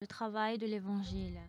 le travail de l'Évangile.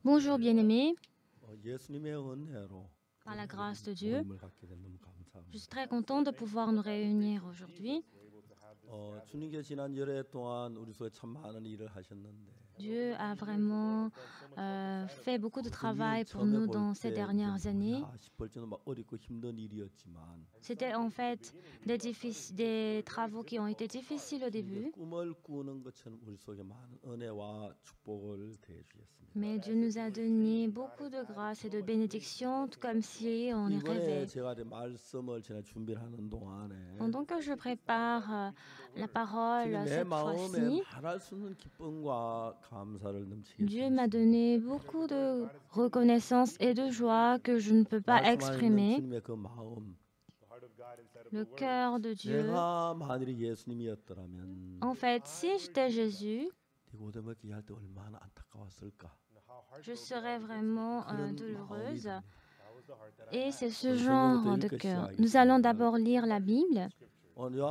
Bonjour bien-aimés, par la grâce de Dieu, je suis très content de pouvoir nous réunir aujourd'hui. Dieu a vraiment fait beaucoup de travail pour nous dans ces dernières années. C'était en fait des travaux qui ont été difficiles au début. Mais Dieu nous a donné beaucoup de grâce et de bénédictions, tout comme si on y rêvait. Pendant que je prépare la parole cette fois-ci, Dieu m'a donné beaucoup de reconnaissance et de joie que je ne peux pas exprimer. Le cœur de Dieu. En fait, si j'étais Jésus, je serais vraiment douloureuse. Et c'est ce genre de cœur. Nous allons d'abord lire la Bible. Nous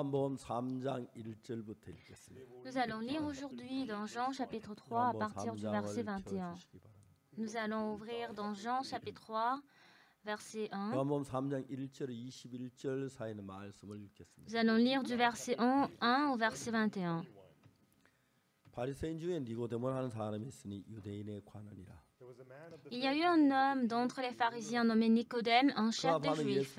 allons lire aujourd'hui dans Jean chapitre 3 à partir du verset 21. Nous allons ouvrir dans Jean chapitre 3, verset 1. Nous allons lire du verset 1 au verset 21. Il y a eu un homme d'entre les pharisiens nommé Nicodème, un chef des Juifs.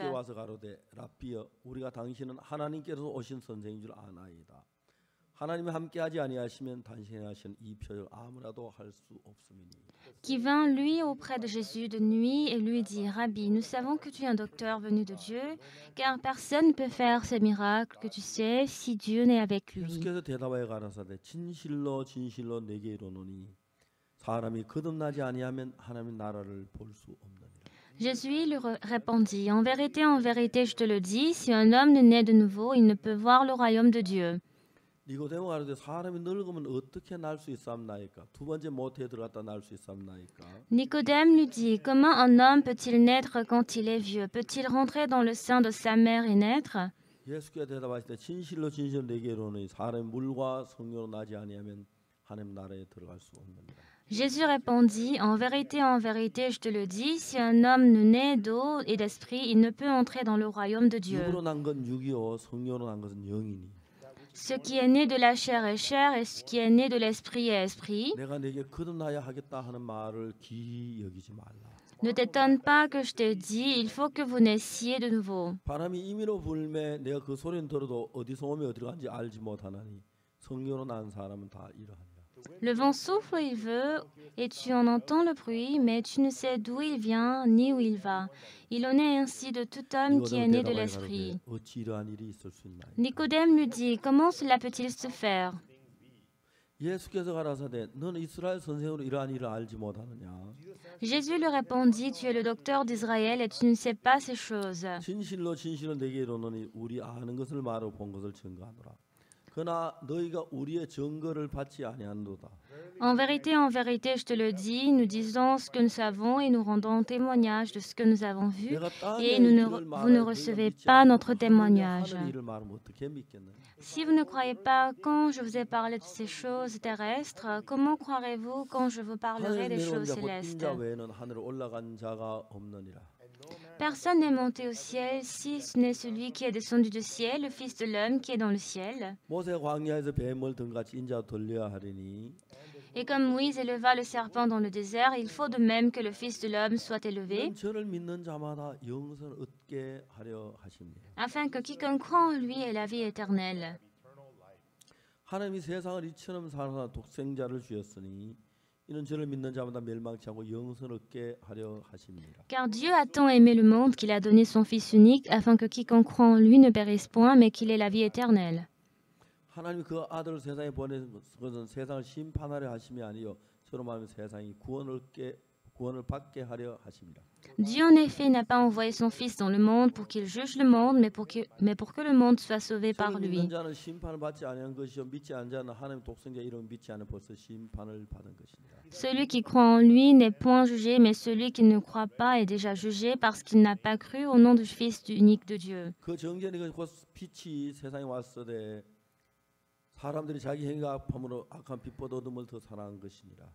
Qui vint lui auprès de Jésus de nuit et lui dit: Rabbi, nous savons que tu es un docteur venu de Dieu, car personne ne peut faire ces miracles que tu sais si Dieu n'est avec lui. Jésus lui répondit: En vérité, je te le dis, si un homme ne naît de nouveau, il ne peut voir le royaume de Dieu. Nicodème lui dit: Comment un homme peut-il naître quand il est vieux? Peut-il rentrer dans le sein de sa mère et naître? Jésus répondit: En vérité, je te le dis, si un homme ne naît d'eau et d'esprit, il ne peut entrer dans le royaume de Dieu. Ce qui est né de la chair est chair, et ce qui est né de l'esprit est esprit. Ne t'étonne pas que je t'ai dit, il faut que vous naissiez de nouveau. Le vent souffle où il veut, et tu en entends le bruit, mais tu ne sais d'où il vient ni où il va. Il en est ainsi de tout homme qui est né de l'esprit. Nicodème lui dit: Comment cela peut-il se faire? Jésus lui répondit: Tu es le docteur d'Israël et tu ne sais pas ces choses. En vérité, je te le dis, nous disons ce que nous savons et nous rendons témoignage de ce que nous avons vu, et vous ne recevez pas notre témoignage. Si vous ne croyez pas quand je vous ai parlé de ces choses terrestres, comment croirez-vous quand je vous parlerai des choses célestes? Personne n'est monté au ciel si ce n'est celui qui est descendu du ciel, le Fils de l'homme qui est dans le ciel. Et comme Moïse éleva le serpent dans le désert, il faut de même que le Fils de l'homme soit élevé, afin que quiconque croit en lui ait la vie éternelle. 하나님이 세상을 이처럼 사랑하사 독생자를 주셨으니 이는 저를 믿는 자마다 멸망치 않고 영생을 얻게 하려 하십니다. Car Dieu a tant aimé le monde qu'il a donné son Fils unique, afin que quiconque croit en lui ne périsse point, mais qu'il ait la vie éternelle. 하나님이 그 아들을 세상에 보낸 것은 세상을 심판하려 하심이 아니요 저로 말하면 세상이 구원을 받게 하려 하십니다. Dieu en effet n'a pas envoyé son Fils dans le monde pour qu'il juge le monde, mais pour que le monde soit sauvé par 저를 lui. 믿는 자는 심판을 받지 아니한 것이요 믿지 않는 자는 하나님 독생자 이름 믿지 않은 벌써 심판을 받은 것입니다. Celui qui croit en lui n'est point jugé, mais celui qui ne croit pas est déjà jugé parce qu'il n'a pas cru au nom du Fils unique de Dieu. 그 정죄는 곧 빛이 세상에 왔으되 사람들이 자기 행위가 악함으로 악한 빛보다 어둠을 더 사랑한 것이니라.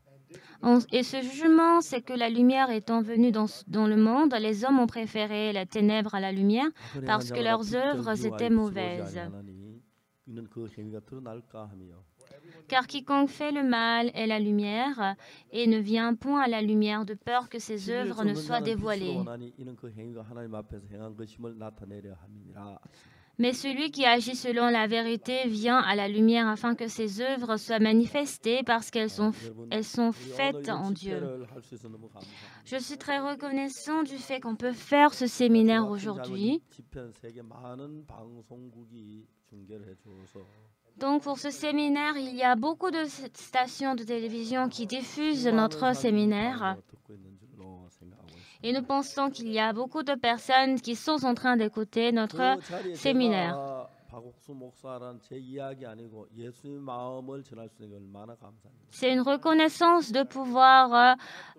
Et ce jugement, c'est que la lumière étant venue dans le monde, les hommes ont préféré la ténèbre à la lumière parce que leurs œuvres étaient mauvaises. Car quiconque fait le mal est la lumière et ne vient point à la lumière de peur que ses œuvres ne soient dévoilées. Mais celui qui agit selon la vérité vient à la lumière afin que ses œuvres soient manifestées parce qu'elles sont faites en Dieu. Je suis très reconnaissant du fait qu'on peut faire ce séminaire aujourd'hui. Donc pour ce séminaire, il y a beaucoup de stations de télévision qui diffusent notre séminaire. Et nous pensons qu'il y a beaucoup de personnes qui sont en train d'écouter notre séminaire. C'est une reconnaissance de pouvoir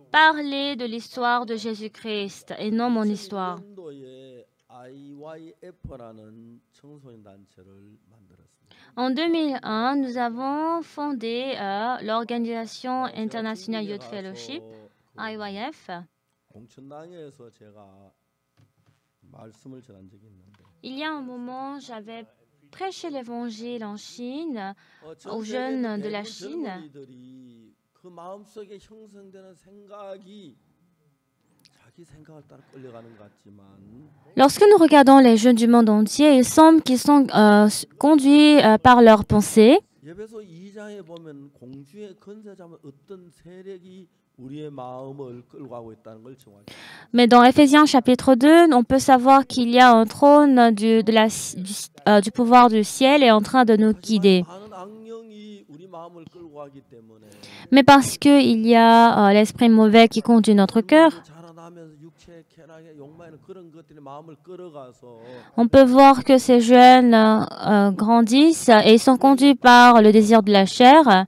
parler de l'histoire de Jésus-Christ et non mon histoire. En 2001, nous avons fondé l'Organisation International Youth Fellowship, IYF. Il y a un moment, j'avais prêché l'évangile en Chine, aux jeunes de la Chine. Lorsque nous regardons les jeunes du monde entier, il semble qu'ils sont conduits par leurs pensées. Mais dans Éphésiens chapitre 2, on peut savoir qu'il y a un trône du pouvoir du ciel est en train de nous guider. Mais parce qu'il y a l'esprit mauvais qui conduit notre cœur, on peut voir que ces jeunes grandissent et ils sont conduits par le désir de la chair.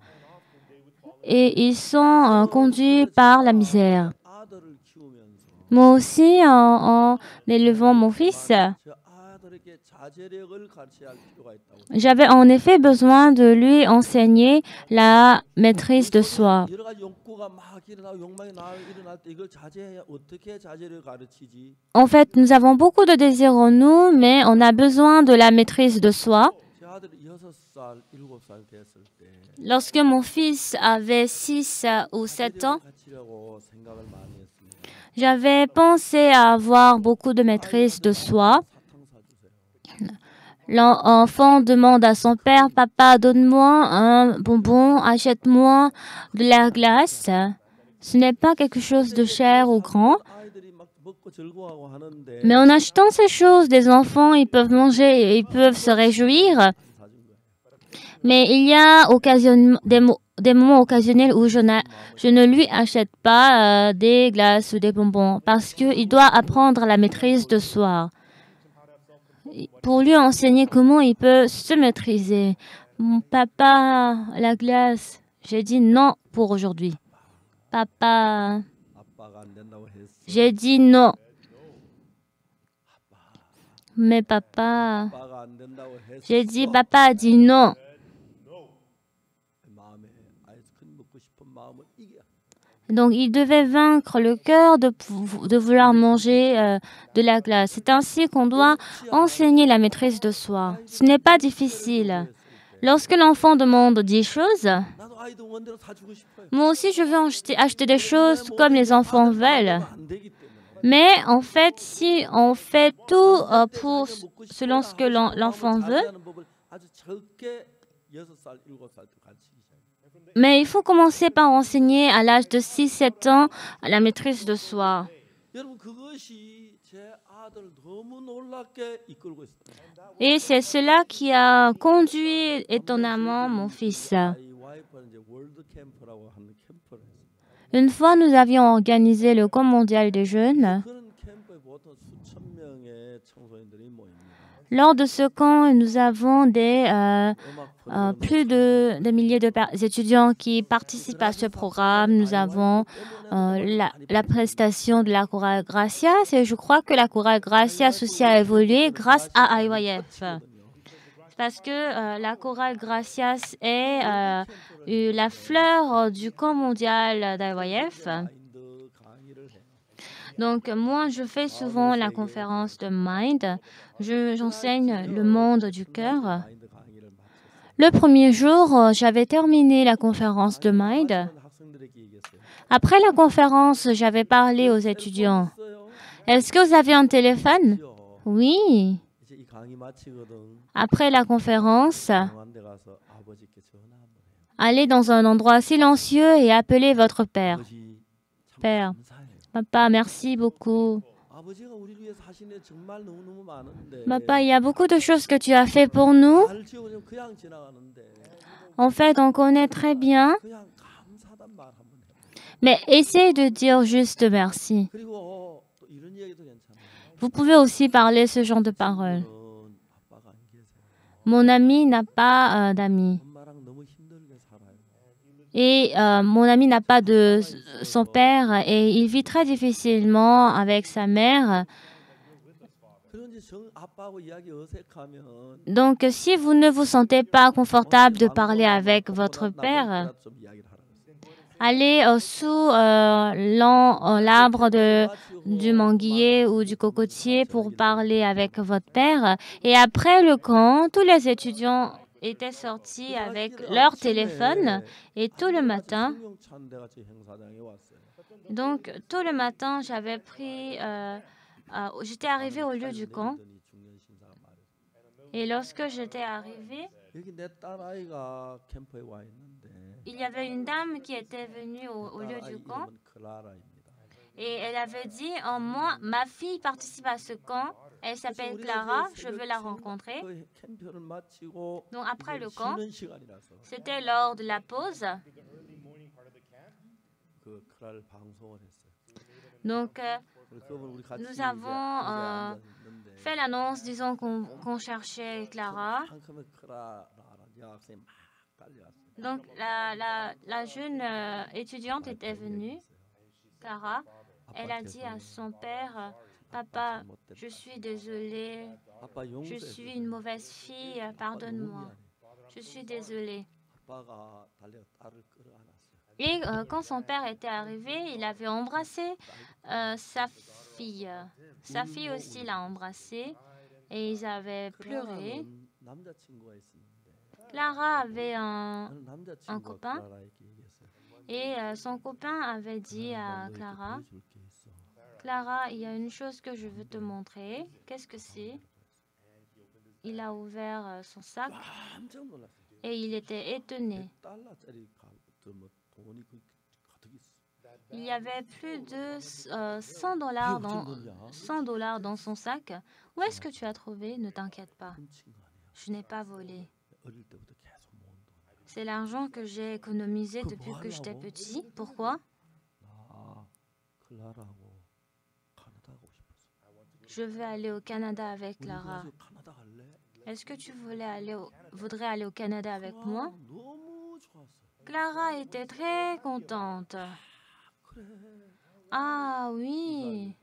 Et ils sont conduits par la misère. Moi aussi, en élevant mon fils, j'avais en effet besoin de lui enseigner la maîtrise de soi. En fait, nous avons beaucoup de désirs en nous, mais on a besoin de la maîtrise de soi. Lorsque mon fils avait 6 ou 7 ans, j'avais pensé à avoir beaucoup de maîtrise de soi. L'enfant demande à son père, « Papa, donne-moi un bonbon, achète-moi de la glace. » Ce n'est pas quelque chose de cher ou grand. Mais en achetant ces choses, des enfants, ils peuvent manger et ils peuvent se réjouir. Mais il y a des moments occasionnels où je ne lui achète pas des glaces ou des bonbons parce qu'il doit apprendre la maîtrise de soi. Pour lui enseigner comment il peut se maîtriser. Mon papa, la glace, j'ai dit non pour aujourd'hui. Papa, j'ai dit non. Mais papa, j'ai dit papa a dit non. Donc, il devait vaincre le cœur de vouloir manger de la glace. C'est ainsi qu'on doit enseigner la maîtrise de soi. Ce n'est pas difficile. Lorsque l'enfant demande 10 choses, moi aussi, je veux acheter des choses comme les enfants veulent. Mais en fait, si on fait tout selon ce que l'enfant veut, mais il faut commencer par enseigner à l'âge de 6-7 ans la maîtrise de soi. Et c'est cela qui a conduit étonnamment mon fils. Une fois, nous avions organisé le camp mondial des jeunes. Lors de ce camp, nous avons plus de milliers d'étudiants qui participent à ce programme. Nous avons la prestation de la chorale Gracias et je crois que la chorale Gracias aussi a évolué grâce à IYF. Parce que la chorale Gracias est la fleur du camp mondial d'IYF. Donc, moi, je fais souvent la conférence de Mind. J'enseigne le monde du cœur. Le premier jour, j'avais terminé la conférence de Mind. Après la conférence, j'avais parlé aux étudiants. Est-ce que vous avez un téléphone? Oui. Après la conférence, allez dans un endroit silencieux et appelez votre père. Père, papa, merci beaucoup. Papa, il y a beaucoup de choses que tu as fait pour nous. En fait, on connaît très bien. Mais essayez de dire juste merci. Vous pouvez aussi parler ce genre de paroles. Mon ami n'a pas d'amis. Et mon ami n'a pas de son père et il vit très difficilement avec sa mère. Donc, si vous ne vous sentez pas confortable de parler avec votre père, allez sous l'arbre du manguier ou du cocotier pour parler avec votre père. Et après le camp, tous les étudiants étaient sortis avec leur téléphone et tout le matin. Donc, tout le matin, j'avais pris... j'étais arrivée au lieu du camp. Et lorsque j'étais arrivée, il y avait une dame qui était venue au lieu du camp. Et elle avait dit, moi, ma fille participe à ce camp. Elle s'appelle Clara, je veux la rencontrer. Donc après le camp, c'était lors de la pause. Donc nous avons fait l'annonce, disons qu'on cherchait Clara. Donc la jeune étudiante était venue, Clara. Elle a dit à son père, papa, je suis désolée, je suis une mauvaise fille, pardonne-moi, je suis désolée. Et quand son père était arrivé, il avait embrassé sa fille. Sa fille aussi l'a embrassé et ils avaient pleuré. Clara avait un copain et son copain avait dit à Clara, Clara, il y a une chose que je veux te montrer. Qu'est-ce que c'est? Il a ouvert son sac et il était étonné. Il y avait plus de $100 dans son sac. Où est-ce que tu as trouvé? Ne t'inquiète pas. Je n'ai pas volé. C'est l'argent que j'ai économisé depuis que j'étais petit. Pourquoi? Je veux aller au Canada avec Clara. Est-ce que tu voudrais aller au Canada avec moi? Clara était très contente. Ah oui.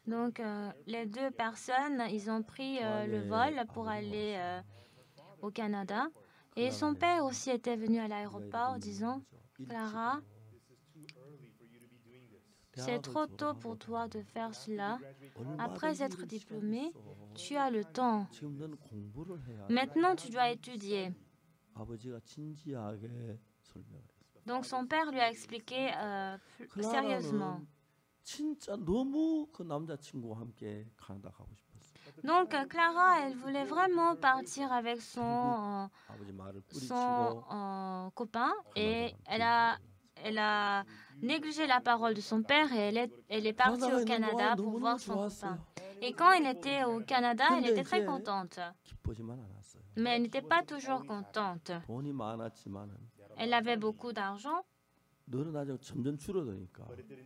Donc, les deux personnes, ils ont pris le vol pour aller au Canada. Et son père aussi était venu à l'aéroport disant, Clara, c'est trop tôt pour toi de faire cela. Après être diplômé, tu as le temps. Maintenant, tu dois étudier. Donc, son père lui a expliqué sérieusement. Donc, Clara, elle voulait vraiment partir avec son copain et elle a négligé la parole de son père et elle est partie au Canada pour voir son copain. Et quand elle était au Canada, elle était très contente. Mais elle n'était pas toujours contente. Elle avait beaucoup d'argent.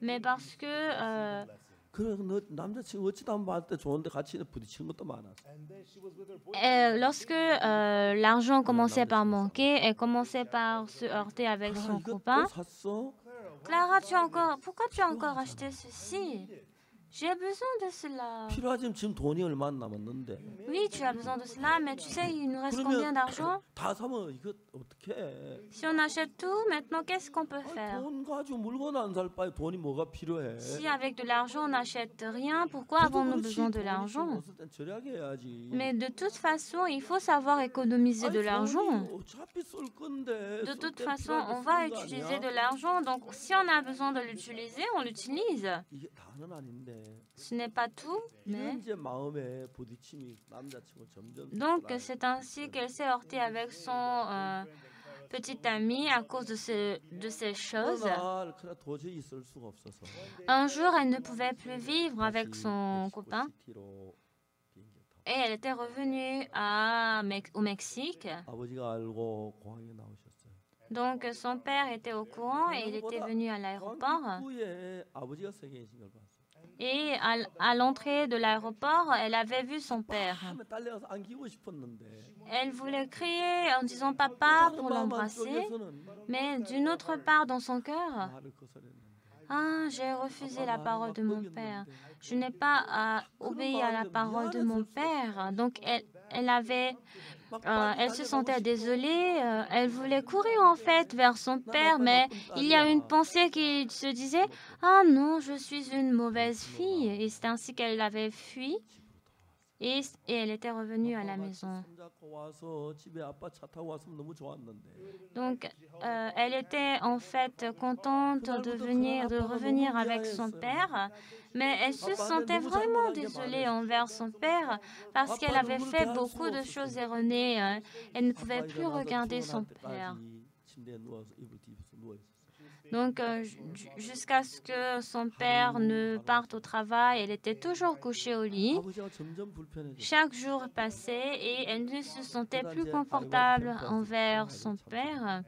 Mais parce que lorsque l'argent commençait par manquer, elle commençait par se heurter avec son copain. Clara, pourquoi tu as encore acheté ceci? J'ai besoin de cela. Oui, tu as besoin de cela, mais tu sais, il nous reste combien d'argent? Si on achète tout, maintenant, qu'est-ce qu'on peut faire? Si avec de l'argent, on n'achète rien, pourquoi avons-nous besoin de l'argent? Mais de toute façon, il faut savoir économiser de l'argent. De toute façon, on va utiliser de l'argent, donc si on a besoin de l'utiliser, on l'utilise. Ce n'est pas tout, mais... Donc, c'est ainsi qu'elle s'est heurtée avec son petit ami à cause de ces choses. Un jour, elle ne pouvait plus vivre avec son copain et elle était revenue au Mexique. Donc, son père était au courant et il était venu à l'aéroport. Et à l'entrée de l'aéroport, elle avait vu son père. Elle voulait crier en disant « Papa » pour l'embrasser, mais d'une autre part dans son cœur, « Ah, j'ai refusé la parole de mon père. Je n'ai pas obéi à la parole de mon père. » Donc, elle se sentait désolée, elle voulait courir en fait vers son père, mais il y a une pensée qui se disait « Ah non, je suis une mauvaise fille » et c'est ainsi qu'elle avait fui et elle était revenue à la maison. Donc, elle était en fait contente de revenir avec son père, mais elle se sentait vraiment désolée envers son père parce qu'elle avait fait beaucoup de choses erronées. Elle ne pouvait plus regarder son père. Donc, jusqu'à ce que son père ne parte au travail, elle était toujours couchée au lit. Chaque jour passait et elle ne se sentait plus confortable envers son père.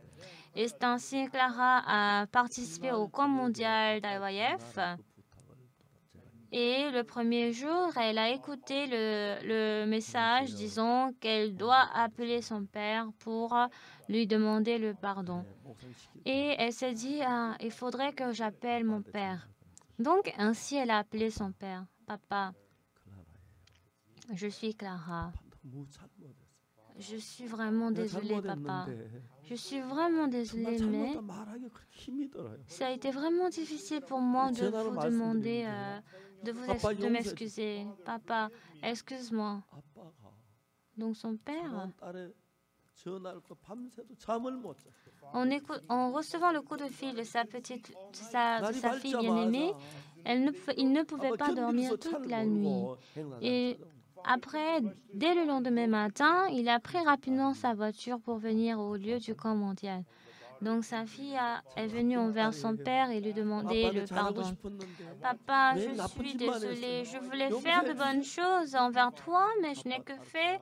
Et c'est ainsi que Clara a participé au camp mondial d'IYF. Et le premier jour, elle a écouté le message disant qu'elle doit appeler son père pour lui demander le pardon. Et elle s'est dit, ah, il faudrait que j'appelle mon père. Donc, ainsi, elle a appelé son père. Papa, je suis Clara. Je suis vraiment désolée, papa. Je suis vraiment désolée, mais ça a été vraiment difficile pour moi de vous demander de m'excuser. Papa, excuse-moi. Donc, son père, en recevant le coup de fil de sa fille bien-aimée, il ne pouvait pas dormir toute la nuit. Et après, dès le lendemain matin, il a pris rapidement sa voiture pour venir au lieu du camp mondial. Donc sa fille est venue envers son père et lui demander le pardon. Papa, je suis désolée, je voulais faire de bonnes choses envers toi, mais je n'ai que fait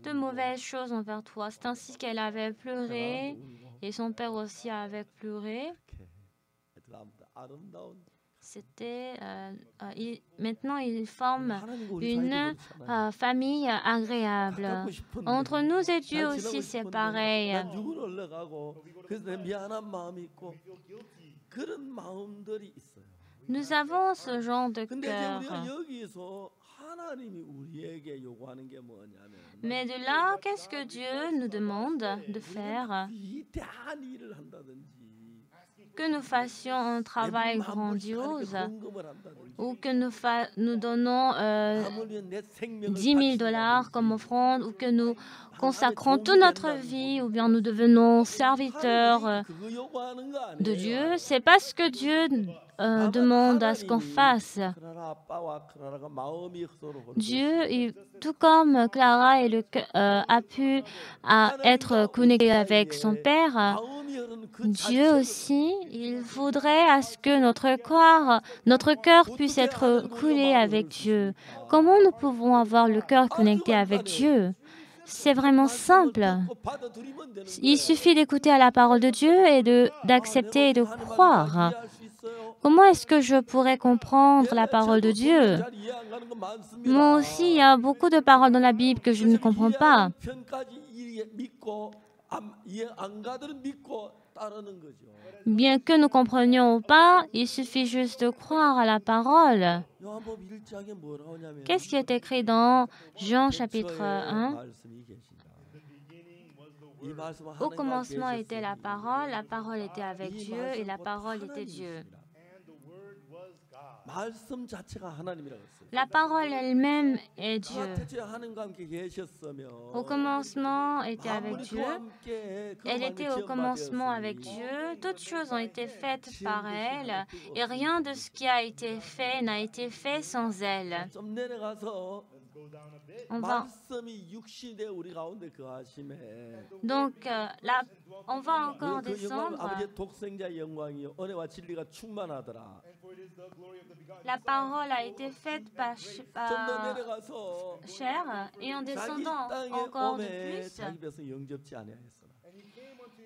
de mauvaises choses envers toi. C'est ainsi qu'elle avait pleuré et son père aussi avait pleuré. Maintenant, ils forment une famille agréable. Entre nous et Dieu aussi, c'est pareil. Nous avons ce genre de cœur. Mais de là, qu'est-ce que Dieu nous demande de faire? que nous fassions un travail grandiose ou que nous donnons 10 000 $ comme offrande ou que nous consacrons toute notre vie ou bien nous devenons serviteurs de Dieu. Ce n'est pas ce que Dieu demande à ce qu'on fasse. Dieu, tout comme Clara a pu être connecté avec son Père, Dieu aussi, il voudrait à ce que notre cœur puisse être coulé avec Dieu. Comment nous pouvons avoir le cœur connecté avec Dieu? C'est vraiment simple. Il suffit d'écouter à la parole de Dieu et d'accepter et de croire. Comment est-ce que je pourrais comprendre la parole de Dieu? Moi aussi, il y a beaucoup de paroles dans la Bible que je ne comprends pas. Bien que nous comprenions ou pas, il suffit juste de croire à la parole. Qu'est-ce qui est écrit dans Jean chapitre 1? Au commencement était la parole était avec Dieu et la parole était Dieu. La parole elle-même est Dieu. Au commencement était avec Dieu. Elle était au commencement avec Dieu. Toutes choses ont été faites par elle et rien de ce qui a été fait n'a été fait sans elle. Donc, là, on va encore descendre. La parole a été faite par chair et en descendant encore de plus.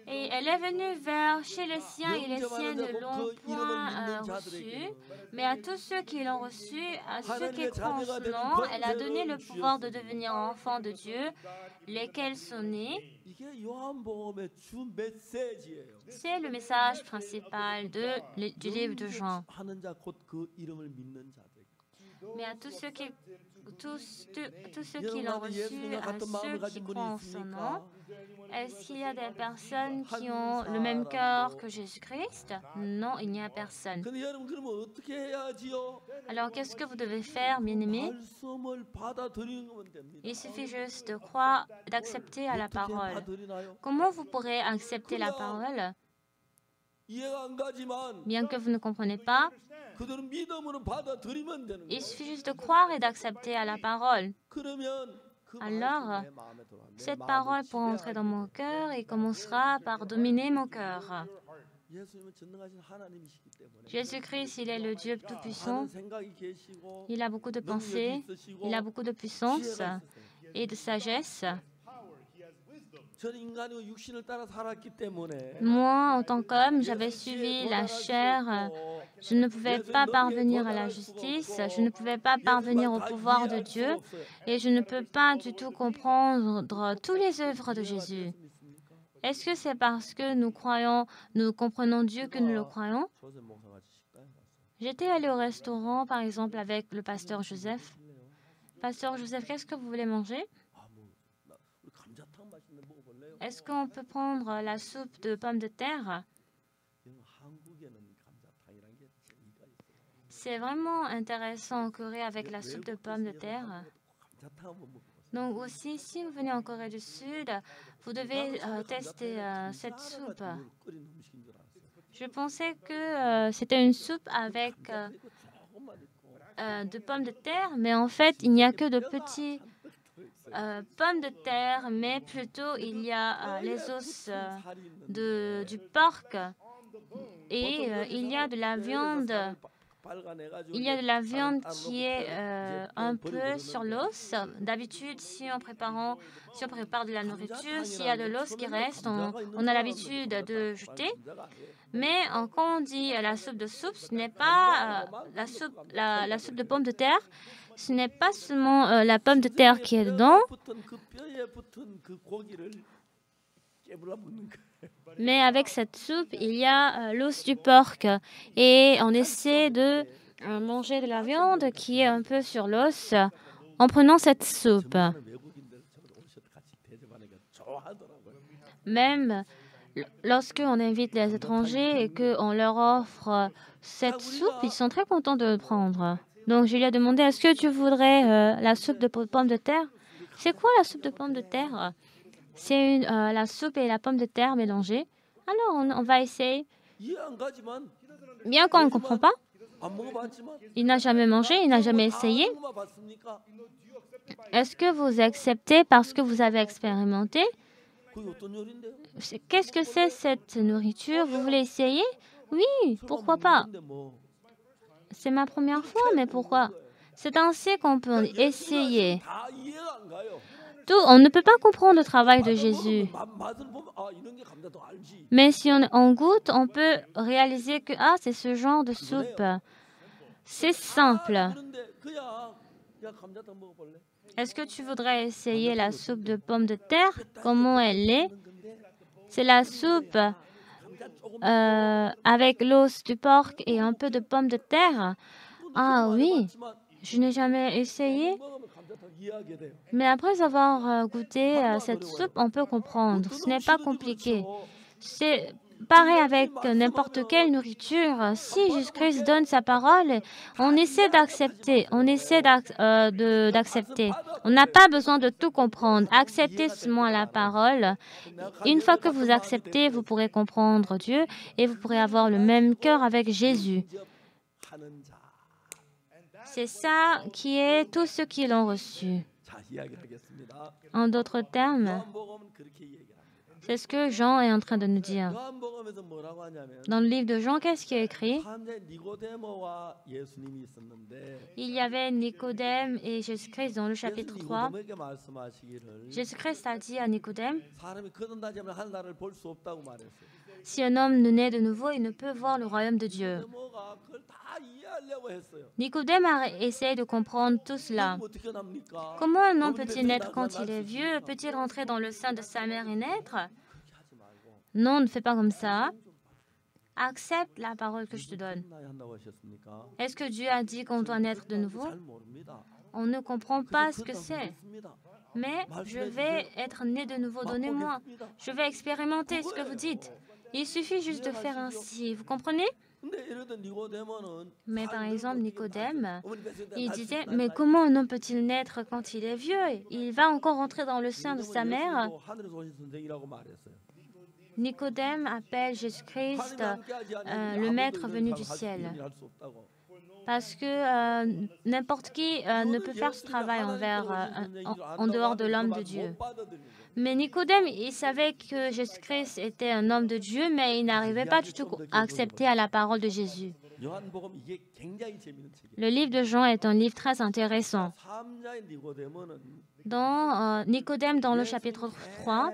Et elle est venue chez les siens et les siens ne l'ont point reçue. Mais à tous ceux qui l'ont reçu, à ceux qui croient en son nom, elle a donné le pouvoir de devenir enfants de Dieu, lesquels sont nés. C'est le message principal du livre de Jean. Mais à tous ceux qui l'ont reçu, à ceux qui croient en son nom, est-ce qu'il y a des personnes qui ont le même cœur que Jésus-Christ? Non, il n'y a personne. Alors, qu'est-ce que vous devez faire, bien-aimés? Il suffit juste de croire, d'accepter à la parole. Comment vous pourrez accepter la parole? Bien que vous ne comprenez pas, il suffit juste de croire et d'accepter à la parole. Alors, cette parole pourra entrer dans mon cœur et commencera par dominer mon cœur. Jésus-Christ, il est le Dieu Tout-Puissant. Il a beaucoup de pensées, il a beaucoup de puissance et de sagesse. Moi, en tant qu'homme, j'avais suivi la chair. Je ne pouvais pas parvenir à la justice, je ne pouvais pas parvenir au pouvoir de Dieu et je ne peux pas du tout comprendre toutes les œuvres de Jésus. Est-ce que c'est parce que nous comprenons Dieu que nous le croyons? J'étais allée au restaurant, par exemple, avec le pasteur Joseph. Pasteur Joseph, qu'est-ce que vous voulez manger? Est-ce qu'on peut prendre la soupe de pommes de terre? C'est vraiment intéressant en Corée avec la soupe de pommes de terre. Donc aussi, si vous venez en Corée du Sud, vous devez tester cette soupe. Je pensais que c'était une soupe avec de pommes de terre, mais en fait, il n'y a que de petits pommes de terre, mais plutôt il y a les os du porc et il y a de la viande. Il y a de la viande qui est un peu sur l'os. D'habitude, si on prépare de la nourriture, s'il y a de l'os qui reste, on a l'habitude de jeter. Mais quand on dit la soupe de soupe, ce n'est pas la soupe de pommes de terre. Ce n'est pas seulement la pomme de terre qui est dedans, mais avec cette soupe, il y a l'os du porc. Et on essaie de manger de la viande qui est un peu sur l'os en prenant cette soupe. Même lorsqu'on invite les étrangers et qu'on leur offre cette soupe, ils sont très contents de le prendre. Donc, je lui ai demandé, est-ce que tu voudrais la soupe de pommes de terre? C'est quoi la soupe de pommes de terre? C'est la soupe et la pomme de terre mélangées. Alors, on va essayer. Bien qu'on ne comprend pas, il n'a jamais mangé, il n'a jamais essayé. Est-ce que vous acceptez parce que vous avez expérimenté? Qu'est-ce que c'est cette nourriture? Vous voulez essayer? Oui, pourquoi pas? C'est ma première fois, mais pourquoi? C'est ainsi qu'on peut essayer. On ne peut pas comprendre le travail de Jésus. Mais si on goûte, on peut réaliser que c'est ce genre de soupe. C'est simple. Est-ce que tu voudrais essayer la soupe de pommes de terre? Comment elle est? C'est la soupe avec l'os du porc et un peu de pommes de terre. Ah oui, je n'ai jamais essayé. Mais après avoir goûté cette soupe, on peut comprendre. Ce n'est pas compliqué. C'est pareil avec n'importe quelle nourriture. Si Jésus-Christ donne sa parole, on essaie d'accepter. On essaie d'accepter. On n'a pas besoin de tout comprendre. Acceptez seulement la parole. Une fois que vous acceptez, vous pourrez comprendre Dieu et vous pourrez avoir le même cœur avec Jésus. C'est ça qui est tous ceux qui l'ont reçu. En d'autres termes, c'est ce que Jean est en train de nous dire. Dans le livre de Jean, qu'est-ce qui est écrit? Il y avait Nicodème et Jésus-Christ dans le chapitre 3. Jésus-Christ a dit à Nicodème, si un homme ne naît de nouveau, il ne peut voir le royaume de Dieu. Nicodème a essayé de comprendre tout cela. Comment un homme peut-il naître quand il est vieux? Peut-il rentrer dans le sein de sa mère et naître? Non, ne fais pas comme ça. Accepte la parole que je te donne. Est-ce que Dieu a dit qu'on doit naître de nouveau? On ne comprend pas ce que c'est. Mais je vais être né de nouveau, donnez-moi. Je vais expérimenter ce que vous dites. Il suffit juste de faire ainsi, vous comprenez? Mais par exemple, Nicodème, il disait, mais comment un homme peut-il naître quand il est vieux? Il va encore rentrer dans le sein de sa mère. Nicodème appelle Jésus-Christ le maître venu du ciel. Parce que n'importe qui ne peut faire ce travail en dehors de l'homme de Dieu. Mais Nicodème, il savait que Jésus-Christ était un homme de Dieu, mais il n'arrivait pas du tout à accepter à la parole de Jésus. Le livre de Jean est un livre très intéressant. Dans Nicodème, dans le chapitre 3,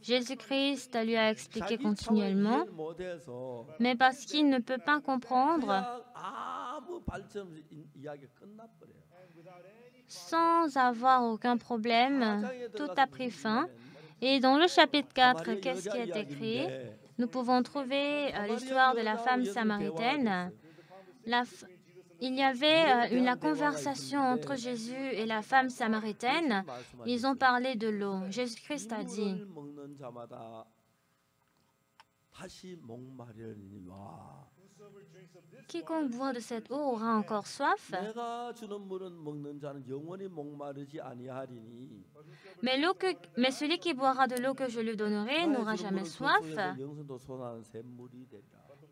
Jésus-Christ lui a expliqué continuellement, mais parce qu'il ne peut pas comprendre, sans avoir aucun problème, tout a pris fin. Et dans le chapitre 4, qu'est-ce qui est écrit? Nous pouvons trouver l'histoire de la femme samaritaine. Il y avait la conversation entre Jésus et la femme samaritaine. Ils ont parlé de l'eau. Jésus-Christ a dit, quiconque boit de cette eau aura encore soif. Mais celui qui boira de l'eau que je lui donnerai n'aura jamais soif.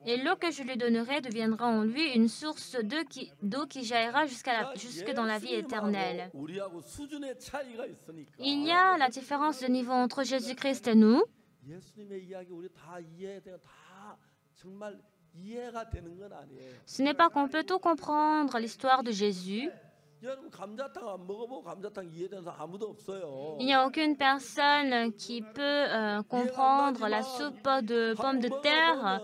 Et l'eau que je lui donnerai deviendra en lui une source d'eau qui jaillira jusque dans la vie éternelle. Il y a la différence de niveau entre Jésus-Christ et nous. Ce n'est pas qu'on peut tout comprendre l'histoire de Jésus. Il n'y a aucune personne qui peut comprendre la soupe de pommes de terre.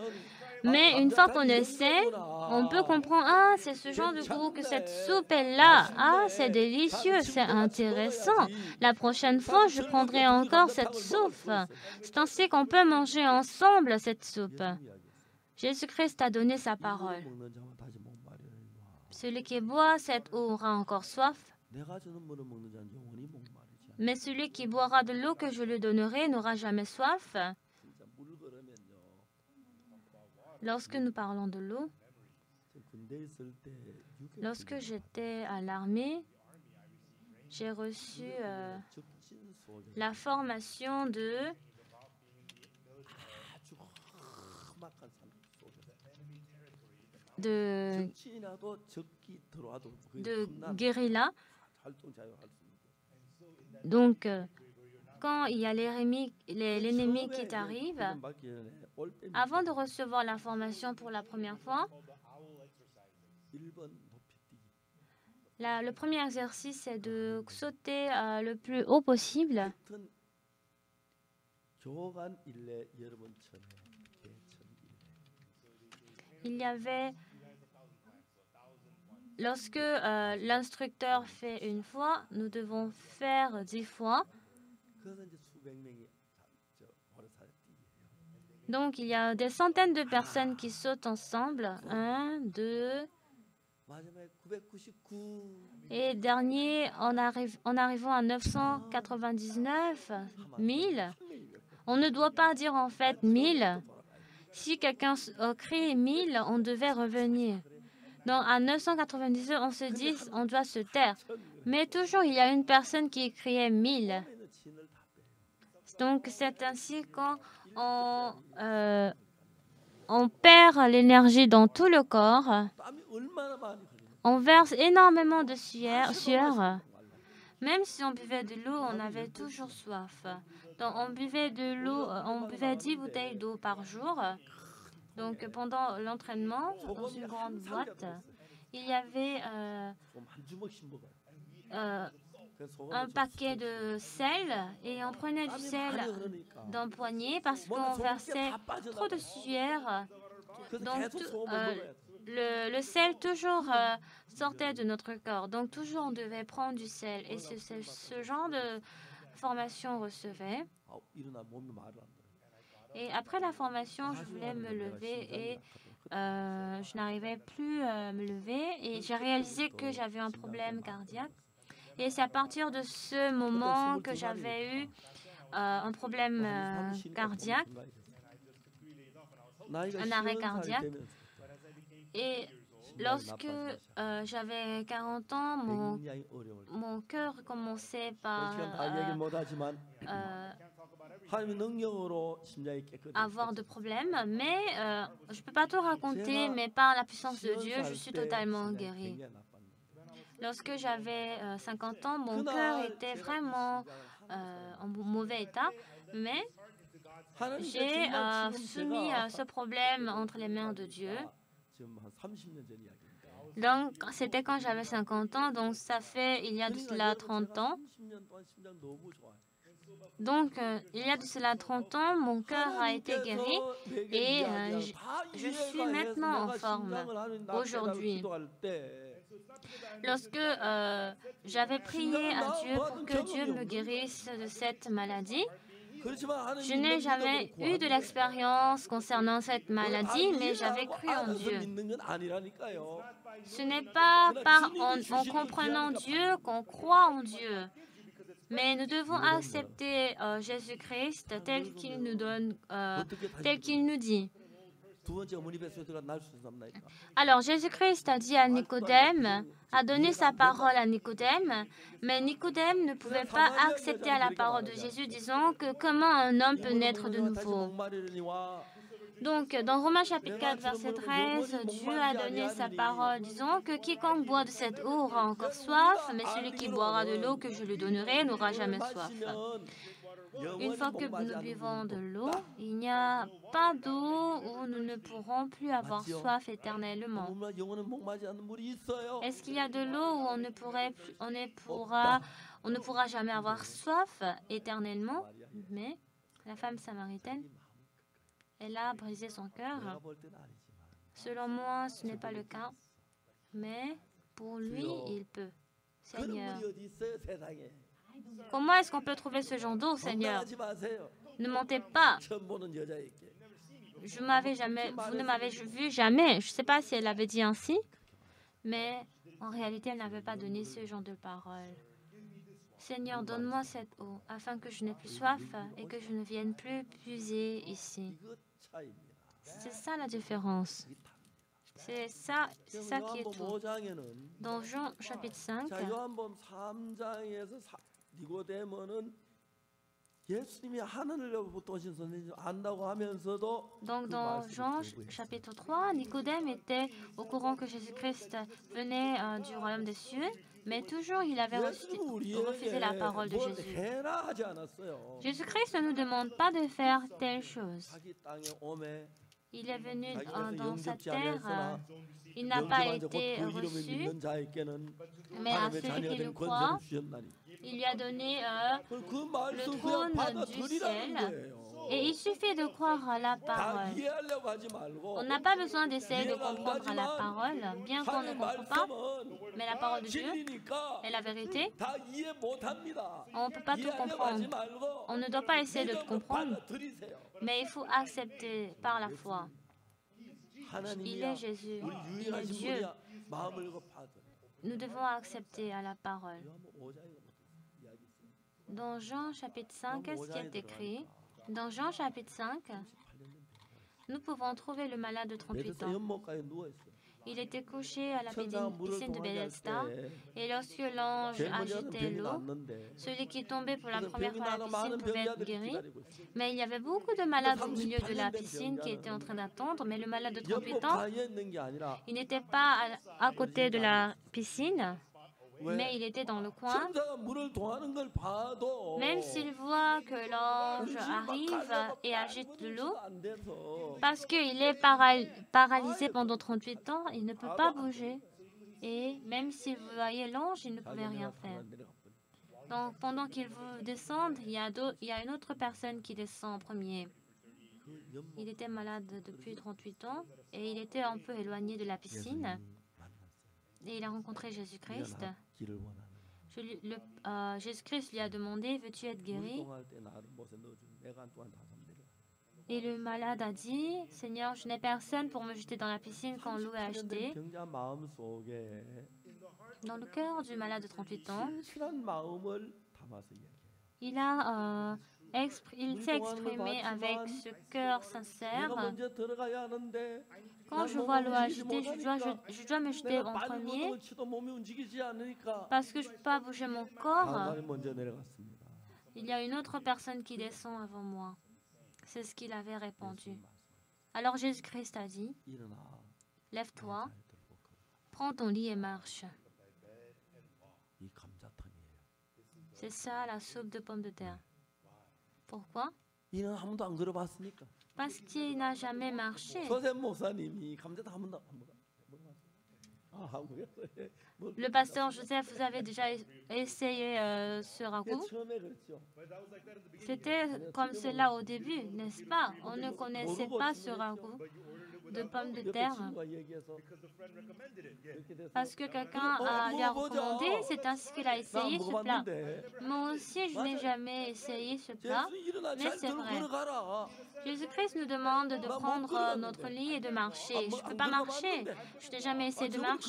Mais une fois qu'on le sait, on peut comprendre, c'est ce genre de goût que cette soupe est là. C'est délicieux, c'est intéressant. La prochaine fois, je prendrai encore cette soupe. C'est ainsi qu'on peut manger ensemble cette soupe. Jésus-Christ a donné sa parole. Celui qui boit cette eau aura encore soif. mais celui qui boira de l'eau que je lui donnerai n'aura jamais soif. Lorsque nous parlons de l'eau, lorsque j'étais à l'armée, j'ai reçu la formation de guérilla. Donc, quand il y a l'ennemi qui t'arrive, avant de recevoir la formation pour la première fois, le premier exercice, c'est de sauter le plus haut possible. Il y avait, lorsque l'instructeur fait une fois, nous devons faire 10 fois. Donc, il y a des centaines de personnes qui sautent ensemble. 1, 2. Et dernier, en arrivant à 999 000, on ne doit pas dire en fait 1000. Si quelqu'un crie 1000, on devait revenir. Donc, à 999, on se dit on doit se taire. Mais toujours, il y a une personne qui criait 1000. Donc, c'est ainsi quand on perd l'énergie dans tout le corps. On verse énormément de sueur. Même si on buvait de l'eau, on avait toujours soif. Donc, on buvait de l'eau, on buvait 10 bouteilles d'eau par jour. Donc, pendant l'entraînement, dans une grande boîte, il y avait un paquet de sel et on prenait du sel d'un poignet parce qu'on versait trop de sueur. Donc, le sel toujours sortait de notre corps. Donc, toujours, on devait prendre du sel. Et c'est ce genre de formation on recevait. Et après la formation, je voulais me lever et je n'arrivais plus à me lever. Et j'ai réalisé que j'avais un problème cardiaque. Et c'est à partir de ce moment que j'avais eu un problème cardiaque, un arrêt cardiaque. Et lorsque j'avais 40 ans, mon cœur commençait par avoir de problèmes. Mais je ne peux pas tout raconter, mais par la puissance de Dieu, je suis totalement guérie. Lorsque j'avais 50 ans, mon cœur était vraiment en mauvais état, mais j'ai soumis ce problème entre les mains de Dieu. Donc, c'était quand j'avais 50 ans, donc ça fait il y a de cela 30 ans. Donc, il y a de cela 30 ans, mon cœur a été guéri et je suis maintenant en forme aujourd'hui. Lorsque j'avais prié à Dieu pour que Dieu me guérisse de cette maladie, je n'ai jamais eu de l'expérience concernant cette maladie, mais j'avais cru en Dieu. Ce n'est pas en comprenant Dieu qu'on croit en Dieu, mais nous devons accepter Jésus-Christ tel qu'il nous donne, tel qu'il nous dit. Alors, Jésus-Christ a dit à Nicodème, a donné sa parole à Nicodème, mais Nicodème ne pouvait pas accepter la parole de Jésus, disant que comment un homme peut naître de nouveau. Donc, dans Romains chapitre 4, verset 13, Dieu a donné sa parole, disant que quiconque boit de cette eau aura encore soif, mais celui qui boira de l'eau que je lui donnerai n'aura jamais soif. Une fois que nous buvons de l'eau, il n'y a pas d'eau où nous ne pourrons plus avoir soif éternellement. Est-ce qu'il y a de l'eau où on ne pourra jamais avoir soif éternellement? Mais la femme samaritaine, elle a brisé son cœur. Selon moi, ce n'est pas le cas, mais pour lui, il peut. Seigneur, comment est-ce qu'on peut trouver ce genre d'eau, Seigneur? Ne mentez pas. Vous ne m'avez vu jamais. Je ne sais pas si elle avait dit ainsi, mais en réalité, elle n'avait pas donné ce genre de parole. Seigneur, donne-moi cette eau, afin que je n'ai plus soif et que je ne vienne plus puiser ici. C'est ça la différence. C'est ça qui est tout. Dans Jean chapitre 5, 자, 요한복음 3장에서 니고데모는 예수님이 하늘로부터 오신 선생님 안다고 하면서도 donc dans Jean chapitre 3, Nicodème était au courant que Jésus-Christ venait du royaume des cieux, mais toujours il avait refusé la parole de Jésus. Jésus-Christ ne nous demande pas de faire telle chose. Il est venu dans sa terre, il n'a pas été reçu, mais à celui qui le croit, il lui a donné le trône du ciel. Et il suffit de croire à la parole. On n'a pas besoin d'essayer de comprendre la parole, bien qu'on ne comprenne pas, mais la parole de Dieu est la vérité. On ne peut pas tout comprendre. On ne doit pas essayer de tout comprendre, mais il faut accepter par la foi. Il est Jésus, il est Dieu. Nous devons accepter à la parole. Dans Jean chapitre 5, qu'est-ce qui est écrit? Dans Jean chapitre 5, nous pouvons trouver le malade de 38 ans. Il était couché à la piscine de Bethesda, et lorsque l'ange agitait l'eau, celui qui tombait pour la première fois à la piscine pouvait être guéri. Mais il y avait beaucoup de malades au milieu de la piscine qui étaient en train d'attendre, mais le malade de 38 ans, il n'était pas à côté de la piscine, mais il était dans le coin. Même s'il voit que l'ange arrive et agite de l'eau, parce qu'il est paralysé pendant 38 ans, il ne peut pas bouger. Et même s'il voyait l'ange, il ne pouvait rien faire. Donc pendant qu'il veut descendre, il y a une autre personne qui descend en premier. Il était malade depuis 38 ans et il était un peu éloigné de la piscine. Et il a rencontré Jésus-Christ. Jésus-Christ lui a demandé, veux-tu être guéri? Et le malade a dit, Seigneur, je n'ai personne pour me jeter dans la piscine quand l'eau est agitée. Dans le cœur du malade de 38 ans, il s'est exprimé avec ce cœur sincère. Quand je vois l'eau agitée, je dois me jeter en premier parce que je ne peux pas bouger mon corps. Il y a une autre personne qui descend avant moi. C'est ce qu'il avait répondu. Alors Jésus-Christ a dit, lève-toi, prends ton lit et marche. C'est ça la soupe de pommes de terre. Pourquoi? Parce qu'il n'a jamais marché. Le pasteur Joseph, vous avez déjà essayé ce ragoût? C'était comme cela au début, n'est-ce pas? On ne connaissait pas ce ragoût de pommes de terre. Parce que quelqu'un lui a recommandé, c'est ainsi qu'il a essayé ce plat. Moi aussi, je n'ai jamais essayé ce plat, mais c'est vrai. Jésus-Christ nous demande de prendre notre lit et de marcher. Je ne peux pas marcher. Je n'ai jamais essayé de marcher.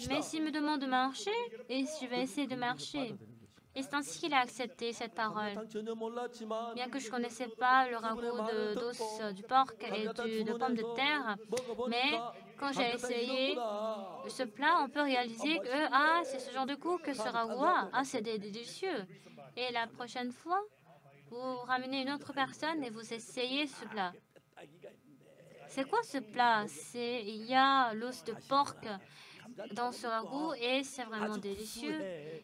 Mais s'il me demande de marcher, et je vais essayer de marcher. Et c'est ainsi qu'il a accepté cette parole. Bien que je ne connaissais pas le ragoût d'os du porc et de pommes de terre, mais quand j'ai essayé ce plat, on peut réaliser que c'est ce genre de goût que ce ragoût a. C'est délicieux. Et la prochaine fois, vous ramenez une autre personne et vous essayez ce plat. C'est quoi ce plat? Il y a l'os de porc dans ce ragoût et c'est vraiment délicieux.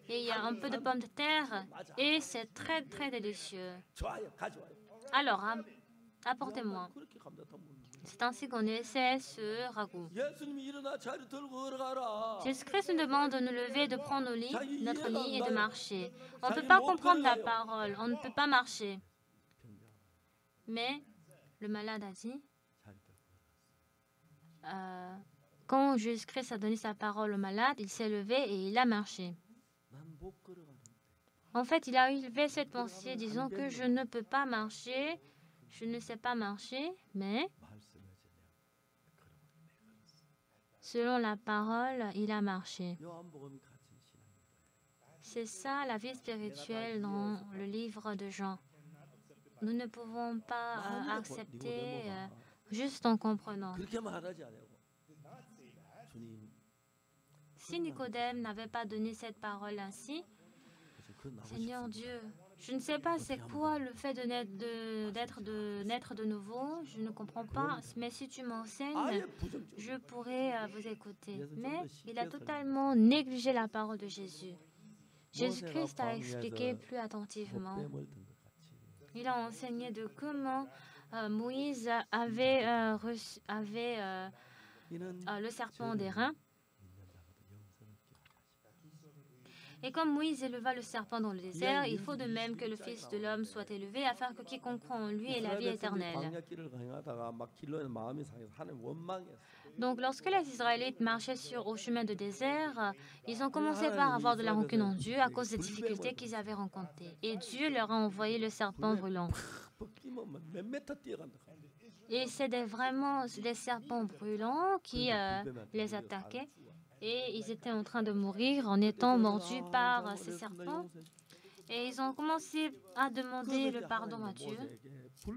Et il y a un peu de pommes de terre et c'est très très délicieux. Alors, apportez-moi. C'est ainsi qu'on essaie ce ragoût. Jésus-Christ nous demande de nous lever, de prendre notre lit et de marcher. On ne peut pas comprendre la parole, on ne peut pas marcher. Mais le malade a dit, quand Jésus-Christ a donné sa parole au malade, il s'est levé et il a marché. En fait, il a élevé cette pensée, disant que je ne peux pas marcher, je ne sais pas marcher, mais selon la parole, il a marché. C'est ça la vie spirituelle dans le livre de Jean. Nous ne pouvons pas accepter juste en comprenant. Si Nicodème n'avait pas donné cette parole ainsi, Seigneur Dieu, je ne sais pas c'est quoi le fait de naître de nouveau, je ne comprends pas, mais si tu m'enseignes, je pourrais vous écouter. Mais il a totalement négligé la parole de Jésus. Jésus-Christ a expliqué plus attentivement. Il a enseigné de comment Moïse avait le serpent d'airain. Et comme Moïse éleva le serpent dans le désert, il faut de même que le Fils de l'homme soit élevé, afin que quiconque croit en lui ait la vie éternelle. Donc, lorsque les Israélites marchaient au chemin de désert, ils ont commencé par avoir de la rancune en Dieu à cause des difficultés qu'ils avaient rencontrées. Et Dieu leur a envoyé le serpent brûlant. Et c'était vraiment des serpents brûlants qui les attaquaient. Et ils étaient en train de mourir en étant mordus par ces serpents. Et ils ont commencé à demander le pardon à Dieu.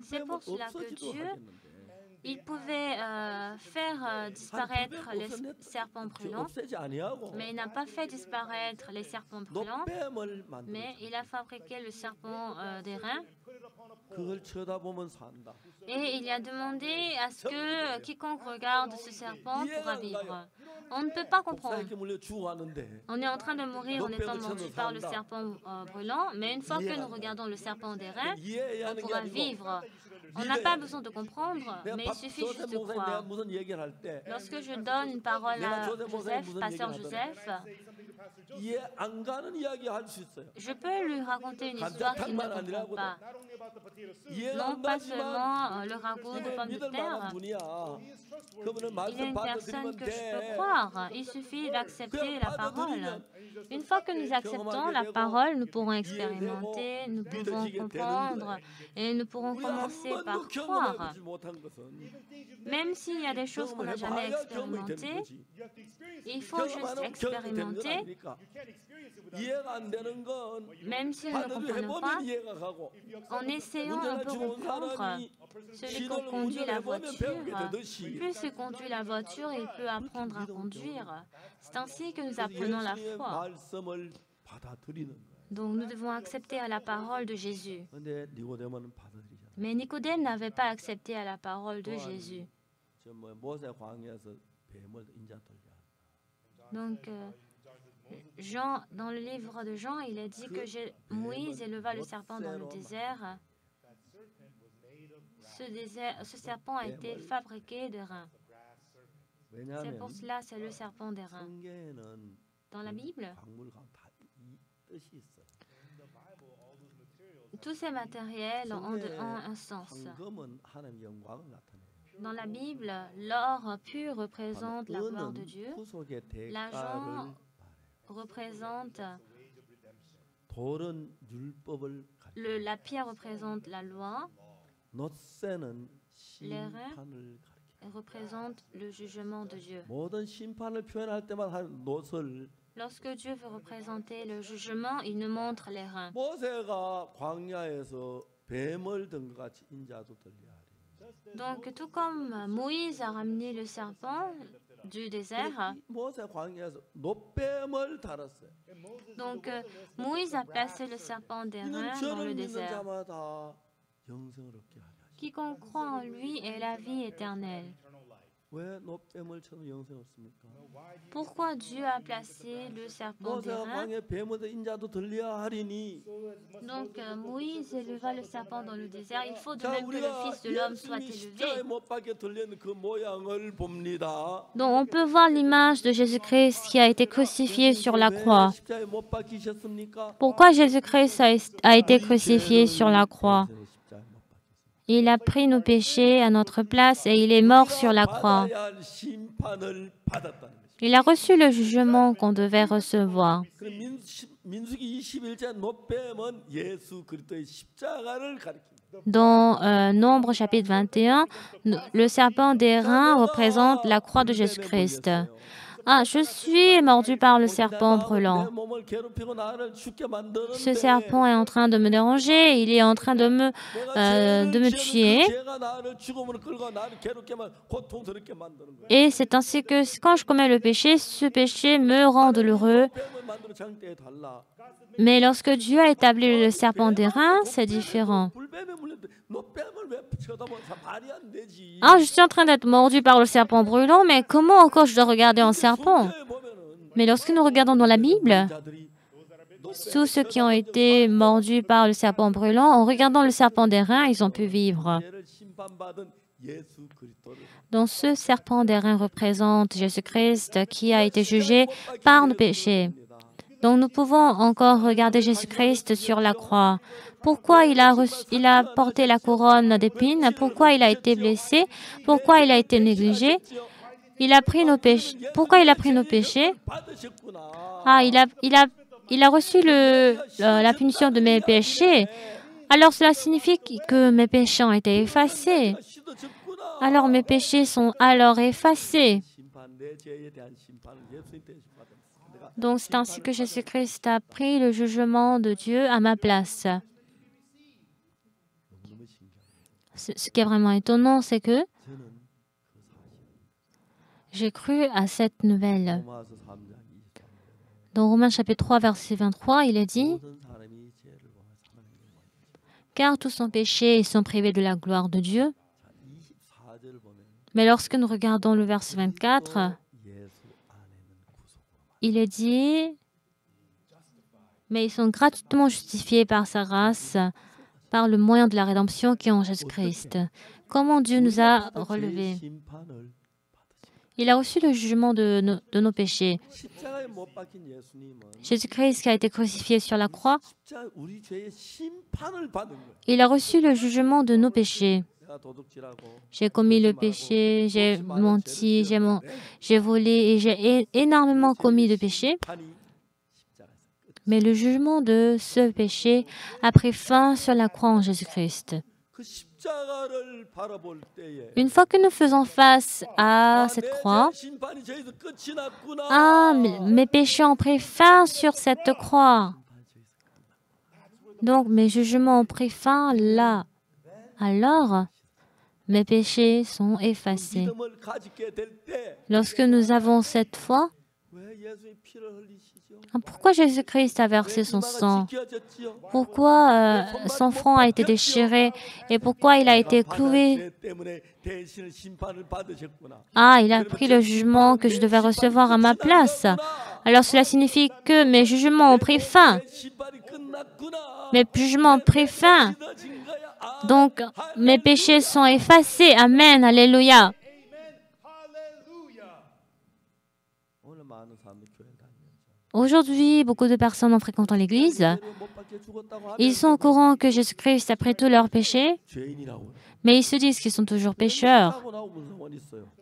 C'est pour cela que Dieu, il pouvait faire disparaître les serpents brûlants, mais il n'a pas fait disparaître les serpents brûlants, mais il a fabriqué le serpent d'airain. Et il a demandé à ce que quiconque regarde ce serpent pourra vivre. On ne peut pas comprendre. On est en train de mourir en étant mordu par le serpent brûlant, mais une fois que nous regardons le serpent d'airain, on pourra vivre. On n'a pas besoin de comprendre, mais il suffit juste de croire. Lorsque je donne une parole à Joseph, pasteur Joseph, je peux lui raconter une histoire qu'il ne comprend pas. Non pas seulement le ragoût de pommes de terre. Il y a une personne que je peux croire. Il suffit d'accepter la parole. Une fois que nous acceptons la parole, nous pourrons expérimenter, nous pouvons comprendre et nous pourrons commencer par croire. Même s'il y a des choses qu'on n'a jamais expérimentées, il faut juste expérimenter. Même si nous ne comprenons pas, en essayant un peu comprendre celui qui conduit la voiture, plus il conduit la voiture, il peut apprendre à conduire. C'est ainsi que nous apprenons la foi. Donc nous devons accepter à la parole de Jésus. Mais Nicodème n'avait pas accepté à la parole de Jésus. Donc, Jean, dans le livre de Jean, il a dit que Moïse éleva le serpent dans le désert. Ce serpent a été fabriqué d'airain. C'est pour cela c'est le serpent d'airain. Dans la Bible, tous ces matériels ont un sens. Dans la Bible, l'or pur représente la gloire de Dieu. L'argent représente la pierre représente la loi. Les reins représentent le jugement de Dieu. Lorsque Dieu veut représenter le jugement, il nous montre les reins. Donc, tout comme Moïse a ramené le serpent du désert, donc Moïse a placé le serpent d'airain dans le désert. Quiconque croit en lui ait la vie éternelle. Pourquoi Dieu a placé le serpent d'airain? Donc Moïse éleva le serpent dans le désert. Il faut de même que le Fils de l'homme soit élevé. Donc on peut voir l'image de Jésus-Christ qui a été crucifié sur la croix. Pourquoi Jésus-Christ a été crucifié sur la croix? Il a pris nos péchés à notre place et il est mort sur la croix. Il a reçu le jugement qu'on devait recevoir. Dans Nombre chapitre 21, le serpent d'airain représente la croix de Jésus-Christ. Ah, je suis mordu par le serpent brûlant. Ce serpent est en train de me déranger, il est en train de me tuer. Et c'est ainsi que quand je commets le péché, ce péché me rend douloureux. Mais lorsque Dieu a établi le serpent d'airain, c'est différent. Ah, je suis en train d'être mordu par le serpent brûlant, mais comment encore je dois regarder un serpent? Mais lorsque nous regardons dans la Bible, tous ceux qui ont été mordus par le serpent brûlant, en regardant le serpent d'airain, ils ont pu vivre. Donc ce serpent d'airain représente Jésus-Christ qui a été jugé par nos péchés. Donc nous pouvons encore regarder Jésus-Christ sur la croix. Pourquoi il a porté la couronne d'épines? Pourquoi il a été blessé? Pourquoi il a été négligé? Il a pris nos péchés. Pourquoi il a pris nos péchés? Ah, il a reçu la punition de mes péchés. Alors cela signifie que mes péchés ont été effacés. Alors mes péchés sont alors effacés. Donc c'est ainsi que Jésus-Christ a pris le jugement de Dieu à ma place. Ce qui est vraiment étonnant, c'est que j'ai cru à cette nouvelle. Dans Romains chapitre 3, verset 23, il est dit « Car tous sont péchés et sont privés de la gloire de Dieu. » Mais lorsque nous regardons le verset 24, il est dit « Mais ils sont gratuitement justifiés par sa grâce, par le moyen de la rédemption qui est en Jésus-Christ. » Comment Dieu nous a relevés? Il a reçu le jugement de nos péchés. Jésus-Christ qui a été crucifié sur la croix, il a reçu le jugement de nos péchés. J'ai commis le péché, j'ai menti, j'ai volé et j'ai énormément commis de péchés. Mais le jugement de ce péché a pris fin sur la croix en Jésus-Christ. Une fois que nous faisons face à cette croix, mes péchés ont pris fin sur cette croix. Donc mes jugements ont pris fin là. Alors, mes péchés sont effacés. Lorsque nous avons cette foi, pourquoi Jésus-Christ a versé son sang? Pourquoi son front a été déchiré? Et pourquoi il a été cloué? Ah, il a pris le jugement que je devais recevoir à ma place. Alors cela signifie que mes jugements ont pris fin. Mes jugements ont pris fin. Donc, mes péchés sont effacés. Amen. Alléluia. Aujourd'hui, beaucoup de personnes en fréquentant l'Église, ils sont au courant que Jésus-Christ a pris tous leurs péchés, mais ils se disent qu'ils sont toujours pécheurs.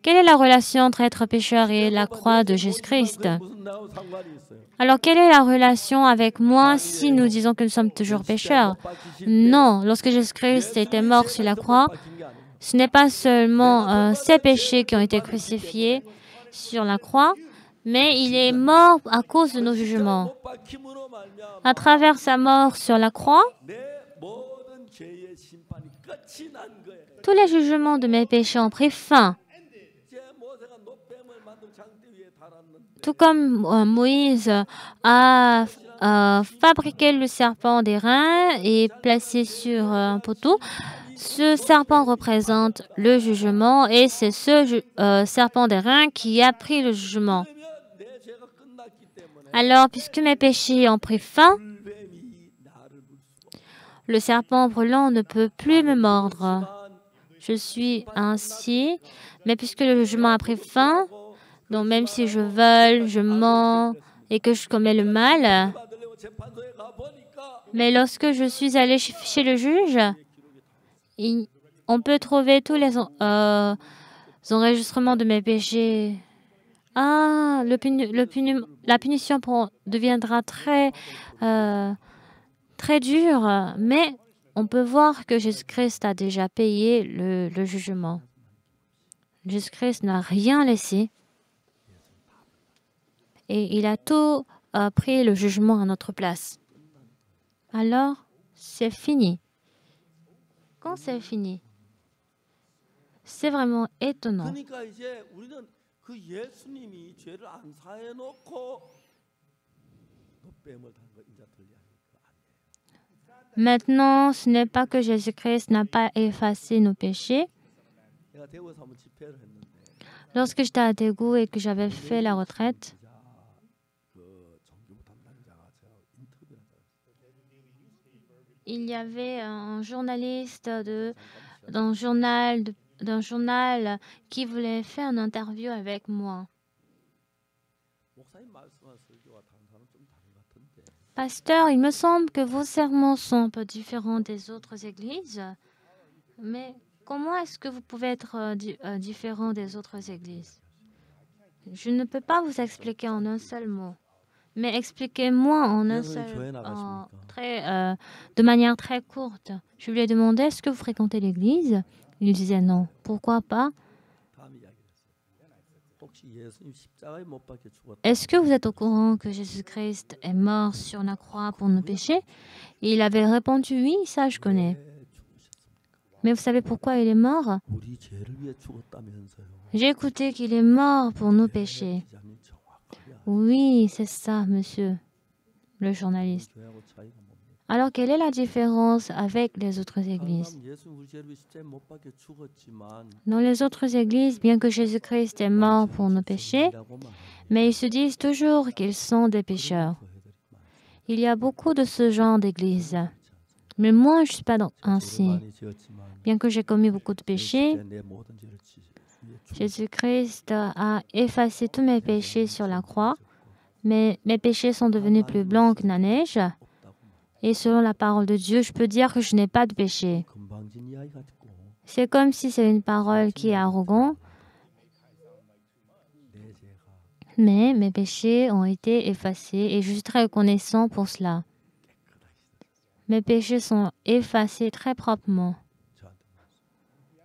Quelle est la relation entre être pécheur et la croix de Jésus-Christ? Alors, quelle est la relation avec moi si nous disons que nous sommes toujours pécheurs? Non, lorsque Jésus-Christ était mort sur la croix, ce n'est pas seulement ses péchés qui ont été crucifiés sur la croix, mais il est mort à cause de nos jugements. À travers sa mort sur la croix, tous les jugements de mes péchés ont pris fin. Tout comme Moïse a fabriqué le serpent d'airain et placé sur un poteau, ce serpent représente le jugement et c'est ce serpent d'airain qui a pris le jugement. Alors, puisque mes péchés ont pris fin, le serpent brûlant ne peut plus me mordre. Je suis ainsi, mais puisque le jugement a pris fin, donc même si je vole, je mens et que je commets le mal, mais lorsque je suis allé chez le juge, on peut trouver tous les enregistrements de mes péchés. Ah, la punition deviendra très dure, mais on peut voir que Jésus-Christ a déjà payé le jugement. Jésus-Christ n'a rien laissé. et il a tout pris le jugement à notre place. Alors, c'est fini. Quand c'est fini, c'est vraiment étonnant. 그러니까 이제 우리는 그 예수님이 죄를 안 사해 놓고 뱀을 탄거 이제 들리하니까. Maintenant, ce n'est pas que Jésus-Christ n'a pas effacé nos péchés. 내가 대구에서 한번 집회를 했는데 Lorsque j'étais à Daegu et que j'avais fait la retraite, 그 종교부 담당자가 저 인터뷰를 il y avait un journaliste d'un journal qui voulait faire une interview avec moi. 목사님 말씀한 설교와 다른 사람 좀 다른 것 같은데. Pasteur, il me semble que vos sermons sont un peu différents des autres églises, mais comment est-ce que vous pouvez être différent des autres églises? Je ne peux pas vous expliquer en un seul mot, mais expliquez-moi en un seul, de manière très courte. Je lui ai demandé, est-ce que vous fréquentez l'église? Il disait non. Pourquoi pas? Est-ce que vous êtes au courant que Jésus-Christ est mort sur la croix pour nos péchés? Et il avait répondu, oui, ça je connais. Mais vous savez pourquoi il est mort? J'ai écouté qu'il est mort pour nos péchés. Oui, c'est ça, monsieur, le journaliste. Alors, quelle est la différence avec les autres églises? Dans les autres églises, bien que Jésus-Christ est mort pour nos péchés, mais ils se disent toujours qu'ils sont des pécheurs. Il y a beaucoup de ce genre d'églises. Mais moi, je ne suis pas ainsi. Bien que j'ai commis beaucoup de péchés, Jésus-Christ a effacé tous mes péchés sur la croix, mais mes péchés sont devenus plus blancs que la neige. Et selon la parole de Dieu, je peux dire que je n'ai pas de péché. C'est comme si c'est une parole qui est arrogante, mais mes péchés ont été effacés et je suis très reconnaissant pour cela. Mes péchés sont effacés très proprement.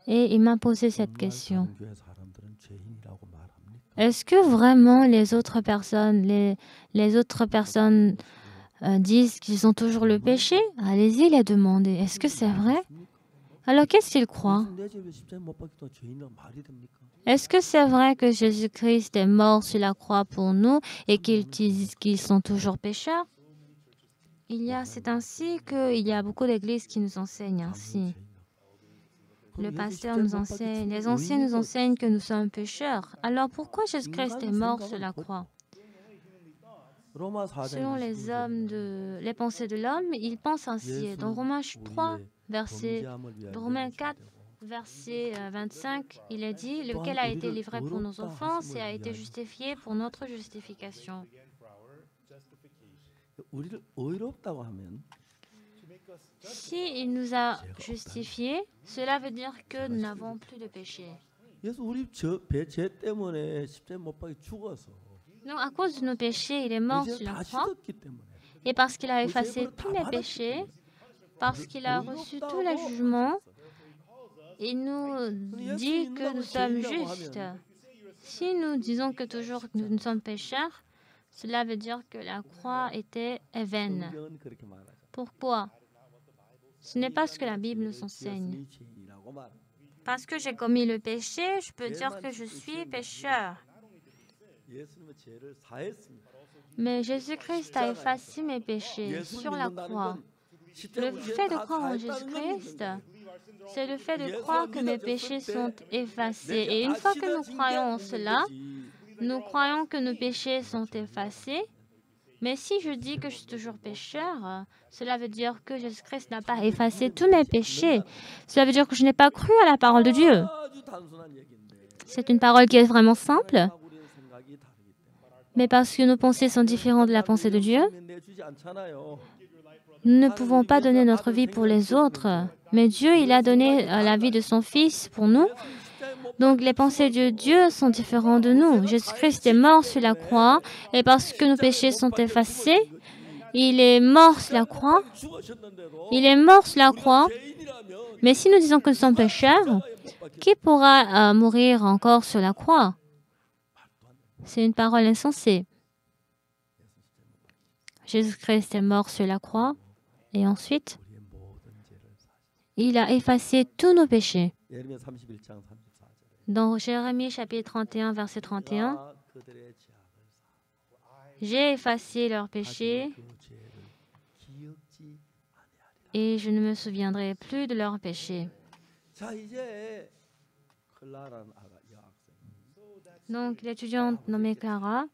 Et il m'a posé cette question. Est-ce que vraiment les autres personnes disent qu'ils ont toujours le péché? Allez-y les demander. Est-ce que c'est vrai? Alors qu'est-ce qu'ils croient? Est-ce que c'est vrai que Jésus-Christ est mort sur la croix pour nous et qu'ils disent qu'ils sont toujours pécheurs? C'est ainsi qu'il y a beaucoup d'églises qui nous enseignent ainsi. Le pasteur nous enseigne, les anciens nous enseignent que nous sommes pécheurs. Alors pourquoi Jésus-Christ est mort sur la croix? Selon les pensées de l'homme, il pense ainsi. Dans Romains 4, verset 25, il est dit, lequel a été livré pour nos offenses et a été justifié pour notre justification. Si il nous a justifiés, cela veut dire que nous n'avons plus de péché. Donc, à cause de nos péchés, il est mort sur la croix. Et parce qu'il a effacé tous les péchés, parce qu'il a reçu tous les jugements, il nous dit que nous sommes justes. Si nous disons que toujours que nous sommes pécheurs, cela veut dire que la croix est vaine. Pourquoi? Ce n'est pas ce que la Bible nous enseigne. Parce que j'ai commis le péché, je peux dire que je suis pécheur. Mais Jésus-Christ a effacé mes péchés sur la croix. Le fait de croire en Jésus-Christ, c'est le fait de croire que mes péchés sont effacés. Et une fois que nous croyons en cela, nous croyons que nos péchés sont effacés. Mais si je dis que je suis toujours pécheur, cela veut dire que Jésus-Christ n'a pas effacé tous mes péchés. Cela veut dire que je n'ai pas cru à la parole de Dieu. C'est une parole qui est vraiment simple. Mais parce que nos pensées sont différentes de la pensée de Dieu, nous ne pouvons pas donner notre vie pour les autres. Mais Dieu, il a donné la vie de son Fils pour nous. Donc les pensées de Dieu sont différentes de nous. Jésus-Christ est mort sur la croix et parce que nos péchés sont effacés, il est mort sur la croix. Il est mort sur la croix. Mais si nous disons que nous sommes pécheurs, qui pourra mourir encore sur la croix? C'est une parole insensée. Jésus-Christ est mort sur la croix et ensuite, il a effacé tous nos péchés. Dans Jérémie chapitre 31, verset 31, j'ai effacé leurs péchés et je ne me souviendrai plus de leurs péchés. Donc, l'étudiante nommée Clara,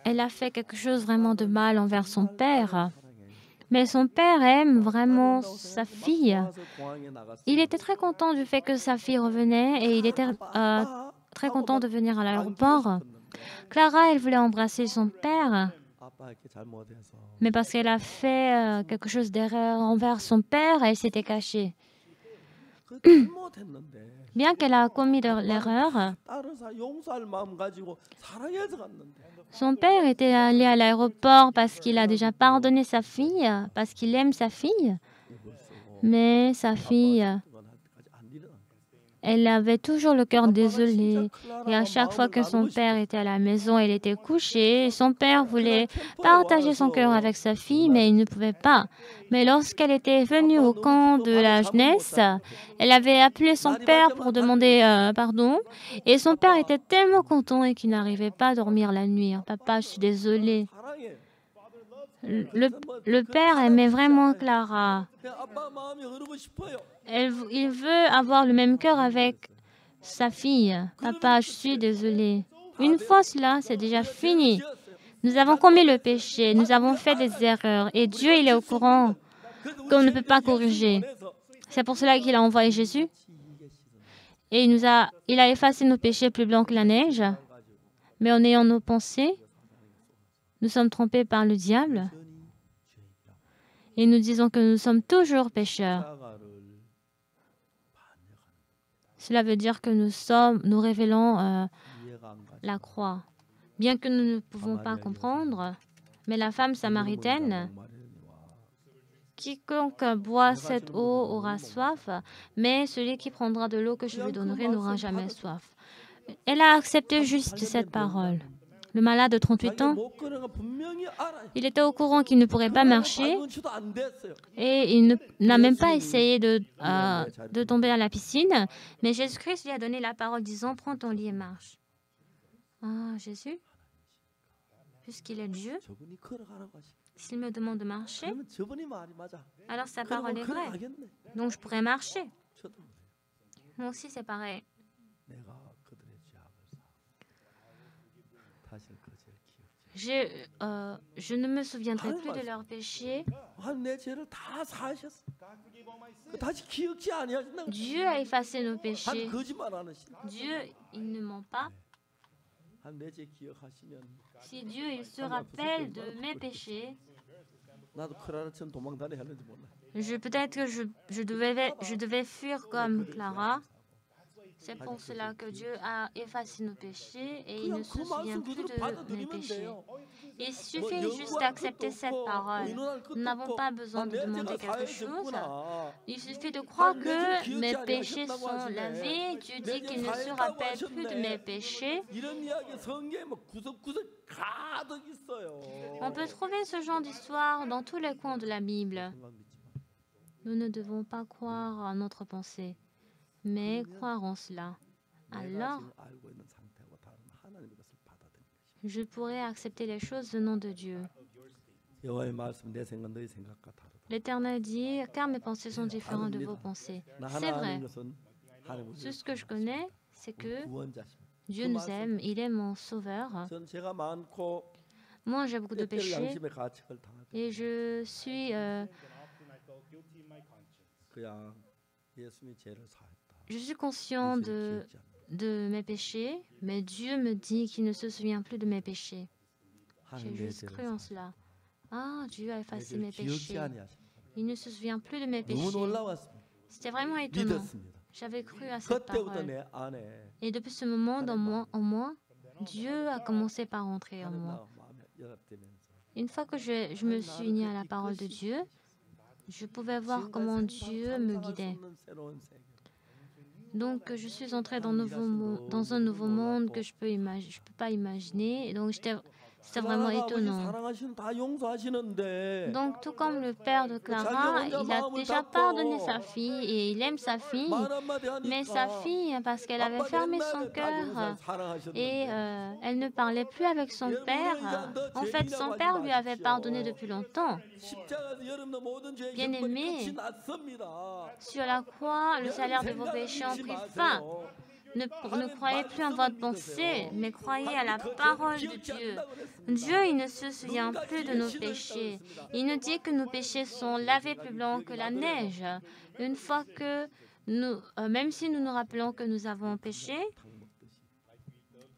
elle a fait quelque chose vraiment de mal envers son père. Mais son père aime vraiment sa fille. Il était très content du fait que sa fille revenait et il était très content de venir à l'aéroport. Clara, elle voulait embrasser son père, mais parce qu'elle a fait quelque chose d'erreur envers son père, elle s'était cachée. Bien qu'elle a commis l'erreur, son père était allé à l'aéroport parce qu'il a déjà pardonné sa fille, parce qu'il aime sa fille. Mais sa fille, elle avait toujours le cœur désolé. Et à chaque fois que son père était à la maison, elle était couchée. Son père voulait partager son cœur avec sa fille, mais il ne pouvait pas. Mais lorsqu'elle était venue au camp de la jeunesse, elle avait appelé son père pour demander pardon. Et son père était tellement content et qu'il n'arrivait pas à dormir la nuit. « Papa, je suis désolée. » Le père aimait vraiment Clara. Il veut avoir le même cœur avec sa fille. Papa, je suis désolée. Une fois cela, c'est déjà fini. Nous avons commis le péché, nous avons fait des erreurs et Dieu, il est au courant qu'on ne peut pas corriger. C'est pour cela qu'il a envoyé Jésus. Et il a effacé nos péchés plus blancs que la neige. Mais en ayant nos pensées, nous sommes trompés par le diable. Et nous disons que nous sommes toujours pécheurs. Cela veut dire que nous révélons la croix. Bien que nous ne pouvons pas comprendre, mais la femme samaritaine, quiconque boit cette eau aura soif, mais celui qui prendra de l'eau que je lui donnerai n'aura jamais soif. Elle a accepté juste cette parole. Le malade de 38 ans, il était au courant qu'il ne pourrait pas marcher et il n'a même pas essayé de tomber à la piscine. Mais Jésus-Christ lui a donné la parole disant « Prends ton lit et marche ». Ah, Jésus, puisqu'il est Dieu, s'il me demande de marcher, alors sa parole est vraie. Donc je pourrais marcher. Moi aussi, c'est pareil. Je ne me souviendrai plus de leurs péchés. Dieu a effacé nos péchés. Dieu, il ne ment pas. Si Dieu, il se rappelle de mes péchés, peut-être que je devais fuir comme Clara. C'est pour cela que Dieu a effacé nos péchés et il ne se souvient plus de mes péchés. Il suffit juste d'accepter cette parole. Nous n'avons pas besoin de demander quelque chose. Il suffit de croire que mes péchés sont lavés. Dieu dit qu'il ne se rappelle plus de mes péchés. On peut trouver ce genre d'histoire dans tous les coins de la Bible. Nous ne devons pas croire à notre pensée, mais croire en cela. Alors, je pourrais accepter les choses venant de Dieu. L'Éternel dit, car mes pensées sont différentes de vos pensées. C'est vrai. Tout ce que je connais, c'est que Dieu nous aime, il est mon sauveur. Moi, j'ai beaucoup de péchés et je suis conscient de mes péchés, mais Dieu me dit qu'il ne se souvient plus de mes péchés. J'ai juste cru en cela. Ah, Dieu a effacé mes péchés. Il ne se souvient plus de mes péchés. C'était vraiment étonnant. J'avais cru à cette parole. Et depuis ce moment, en moi, Dieu a commencé par entrer en moi. Une fois que je me suis unie à la parole de Dieu, je pouvais voir comment Dieu me guidait. Donc, je suis entrée dans un nouveau monde que je peux pas imaginer. Et donc, C'est vraiment étonnant. Donc, tout comme le père de Clara, il a déjà pardonné sa fille et il aime sa fille. Mais sa fille, parce qu'elle avait fermé son cœur et elle ne parlait plus avec son père. En fait, son père lui avait pardonné depuis longtemps. Bien-aimés, sur la croix, le salaire de vos péchés ont pris fin. Ne croyez plus en votre pensée, mais croyez à la parole de Dieu. Dieu, il ne se souvient plus de nos péchés. Il nous dit que nos péchés sont lavés plus blancs que la neige. Une fois que nous, même si nous nous rappelons que nous avons péché,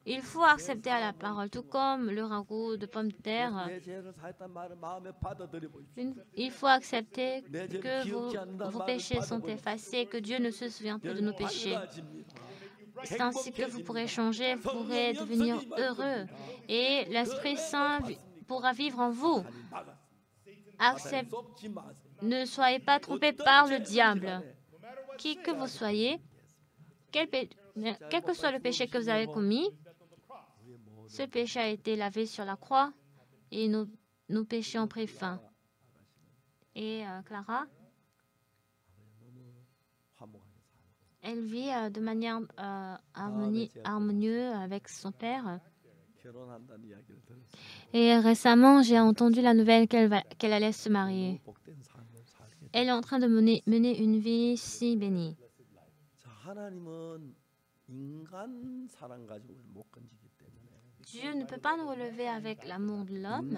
il faut accepter à la parole, tout comme le ragoût de pommes de terre. Il faut accepter que vos péchés sont effacés, que Dieu ne se souvient plus de nos péchés. C'est ainsi que vous pourrez changer, vous pourrez devenir heureux et l'Esprit Saint pourra vivre en vous. Ne soyez pas trompés par le diable. Qui que vous soyez, quel que soit le péché que vous avez commis, ce péché a été lavé sur la croix et nos péchés ont pris fin. Et Clara, elle vit de manière harmonieuse avec son père. Et récemment, j'ai entendu la nouvelle qu'elle allait se marier. Elle est en train de mener une vie si bénie. Dieu ne peut pas nous relever avec l'amour de l'homme.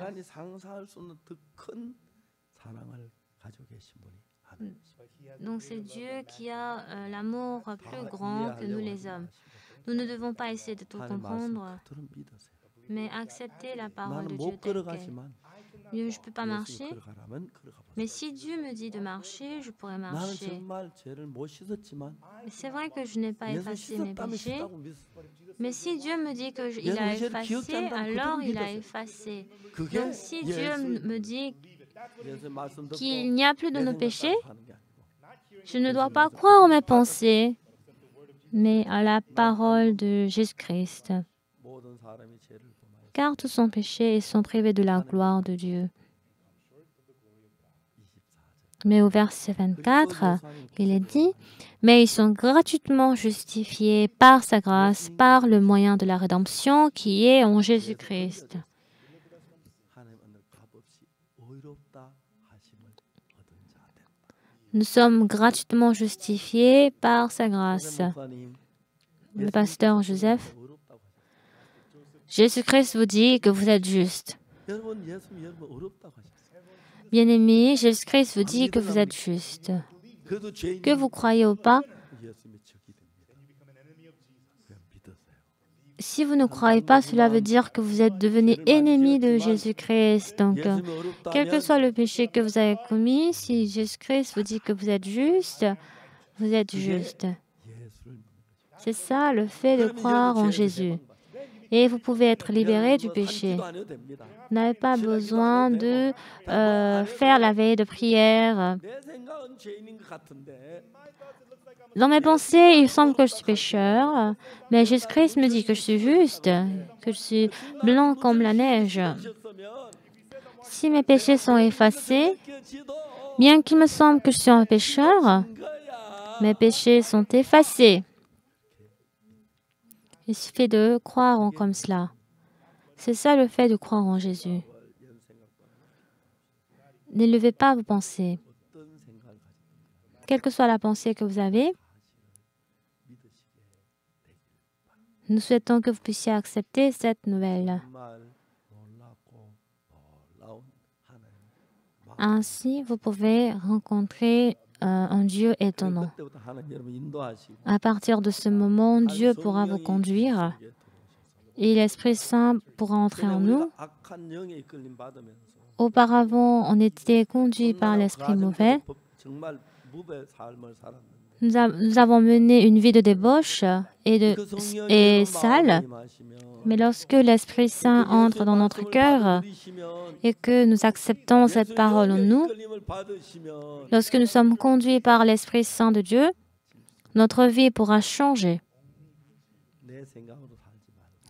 Donc c'est Dieu qui a l'amour plus grand que nous les hommes. Nous ne devons pas essayer de tout comprendre, mais accepter la parole de Dieu telle qu'elle. Je ne peux pas marcher, mais si Dieu me dit de marcher, je pourrais marcher. C'est vrai que je n'ai pas effacé mes péchés, mais si Dieu me dit qu'il a effacé, alors il a effacé. Donc si Dieu me dit qu'il n'y a plus de nos péchés, je ne dois pas croire en mes pensées, mais à la parole de Jésus-Christ. Car tous sont péchés et sont privés de la gloire de Dieu. Mais au verset 24, il est dit, « Mais ils sont gratuitement justifiés par sa grâce, par le moyen de la rédemption qui est en Jésus-Christ. » Nous sommes gratuitement justifiés par sa grâce. Le pasteur Joseph, Jésus-Christ vous dit que vous êtes juste. Bien-aimés, Jésus-Christ vous dit que vous êtes juste. Que vous croyez ou pas, si vous ne croyez pas, cela veut dire que vous êtes devenus ennemis de Jésus-Christ. Donc, quel que soit le péché que vous avez commis, si Jésus-Christ vous dit que vous êtes juste, vous êtes juste. C'est ça le fait de croire en Jésus. Et vous pouvez être libéré du péché. Vous n'avez pas besoin de faire la veille de prière. Dans mes pensées, il semble que je suis pécheur, mais Jésus-Christ me dit que je suis juste, que je suis blanc comme la neige. Si mes péchés sont effacés, bien qu'il me semble que je suis un pécheur, mes péchés sont effacés. Il suffit de croire en comme cela. C'est ça le fait de croire en Jésus. N'élevez pas vos pensées. Quelle que soit la pensée que vous avez, nous souhaitons que vous puissiez accepter cette nouvelle. Ainsi, vous pouvez rencontrer un Dieu étonnant. À partir de ce moment, Dieu pourra vous conduire et l'Esprit Saint pourra entrer en nous. Auparavant, on était conduit par l'Esprit mauvais. Nous avons mené une vie de débauche et sale. Mais lorsque l'Esprit Saint entre dans notre cœur et que nous acceptons cette parole en nous, lorsque nous sommes conduits par l'Esprit Saint de Dieu, notre vie pourra changer.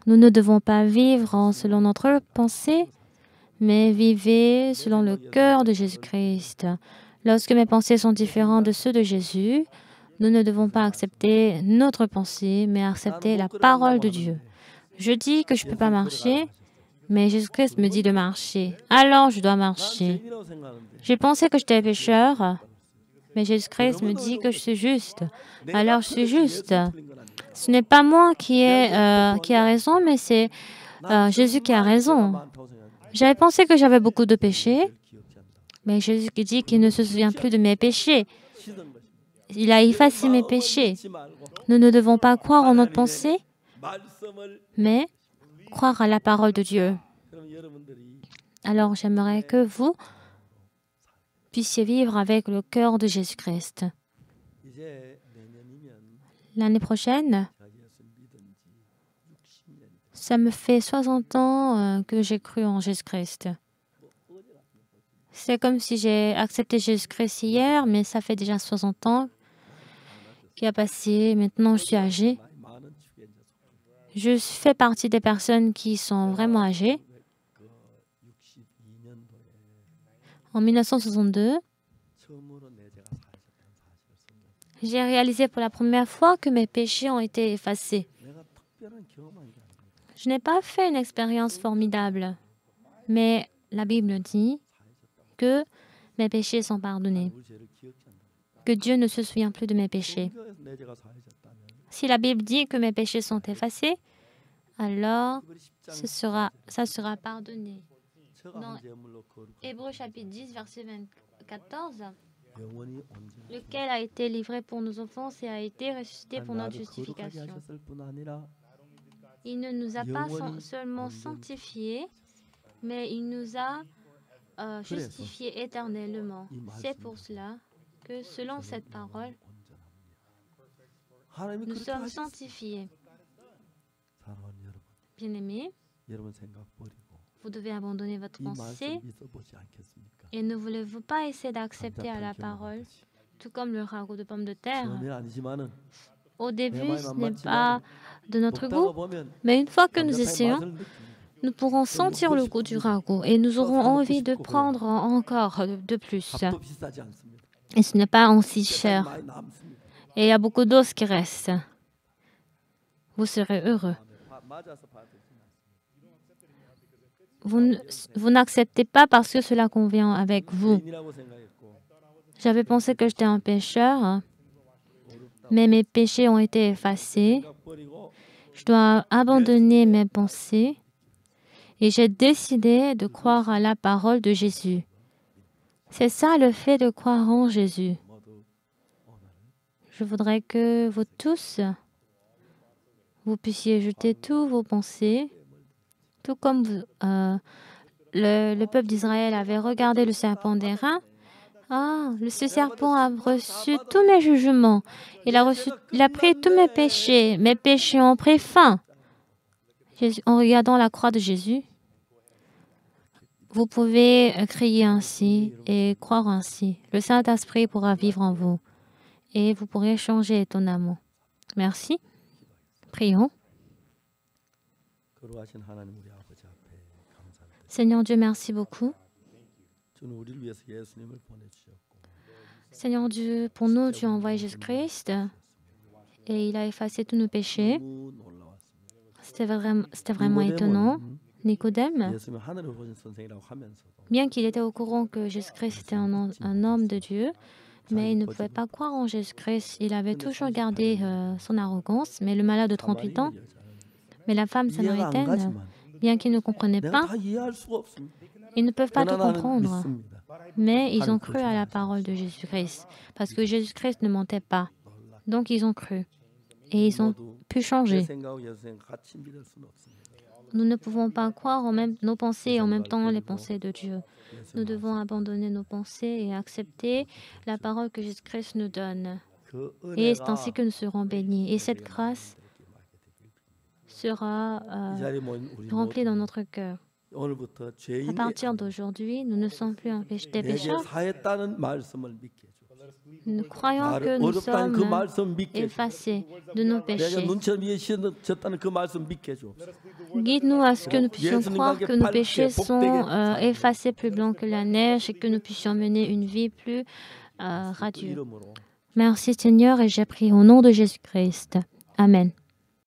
Nous ne devons pas vivre selon notre pensée, mais vivez selon le cœur de Jésus-Christ. Lorsque mes pensées sont différentes de ceux de Jésus, nous ne devons pas accepter notre pensée, mais accepter la parole de Dieu. Je dis que je ne peux pas marcher, mais Jésus-Christ me dit de marcher. Alors, je dois marcher. J'ai pensé que j'étais pécheur, mais Jésus-Christ me dit que je suis juste. Alors, je suis juste. Ce n'est pas moi qui a raison, mais c'est Jésus qui a raison. J'avais pensé que j'avais beaucoup de péchés, mais Jésus qui dit qu'il ne se souvient plus de mes péchés. Il a effacé mes péchés. Nous ne devons pas croire en notre pensée, mais croire à la parole de Dieu. Alors, j'aimerais que vous puissiez vivre avec le cœur de Jésus-Christ. L'année prochaine, ça me fait 60 ans que j'ai cru en Jésus-Christ. C'est comme si j'ai accepté Jésus-Christ hier, mais ça fait déjà 60 ans qui a passé. Maintenant, je suis âgée. Je fais partie des personnes qui sont vraiment âgées. En 1962, j'ai réalisé pour la première fois que mes péchés ont été effacés. Je n'ai pas fait une expérience formidable, mais la Bible dit que mes péchés sont pardonnés, que Dieu ne se souvient plus de mes péchés. Si la Bible dit que mes péchés sont effacés, alors ça sera pardonné. Dans Hébreux chapitre 10, verset 14, lequel a été livré pour nos offenses et a été ressuscité pour notre justification. Il ne nous a pas seulement sanctifiés, mais il nous a justifiés éternellement. C'est pour cela que selon cette parole, nous sommes sanctifiés. Bien-aimés, vous devez abandonner votre pensée et ne voulez-vous pas essayer d'accepter à la parole, tout comme le ragoût de pommes de terre. Au début, ce n'est pas de notre goût, mais une fois que nous essayons, nous pourrons sentir le goût du ragoût et nous aurons envie de prendre encore de plus. Et ce n'est pas aussi cher. Et il y a beaucoup d'os qui restent. Vous serez heureux. Vous n'acceptez pas parce que cela convient avec vous. J'avais pensé que j'étais un pécheur, mais mes péchés ont été effacés. Je dois abandonner mes pensées et j'ai décidé de croire à la parole de Jésus. C'est ça le fait de croire en Jésus. Je voudrais que vous tous, vous puissiez jeter toutes vos pensées, tout comme le peuple d'Israël avait regardé le serpent d'airain. Ce serpent a reçu tous mes jugements. Il a pris tous mes péchés. Mes péchés ont pris fin. En regardant la croix de Jésus, vous pouvez crier ainsi et croire ainsi. Le Saint-Esprit pourra vivre en vous et vous pourrez changer étonnamment. Merci. Prions. Seigneur Dieu, merci beaucoup. Seigneur Dieu, pour nous, tu as envoyé Jésus-Christ et il a effacé tous nos péchés. C'était vraiment étonnant. Nicodème, bien qu'il était au courant que Jésus-Christ était un homme de Dieu, mais il ne pouvait pas croire en Jésus-Christ. Il avait toujours gardé son arrogance, mais le malade de 38 ans, mais la femme samaritaine, bien qu'ils ne comprenaient pas, ils ne peuvent pas tout comprendre. Mais ils ont cru à la parole de Jésus-Christ, parce que Jésus-Christ ne mentait pas. Donc ils ont cru et ils ont pu changer. Nous ne pouvons pas croire en nos pensées et en même temps les pensées de Dieu. Nous devons abandonner nos pensées et accepter la parole que Jésus-Christ nous donne. Et c'est ainsi que nous serons bénis. Et cette grâce sera remplie dans notre cœur. À partir d'aujourd'hui, nous ne sommes plus des pécheurs, Nous croyons que nous sommes effacés de nos péchés. Guide-nous à ce que nous puissions croire que nos péchés sont effacés plus blancs que la neige et que nous puissions mener une vie plus radieuse. Merci Seigneur et j'ai prié au nom de Jésus-Christ. Amen.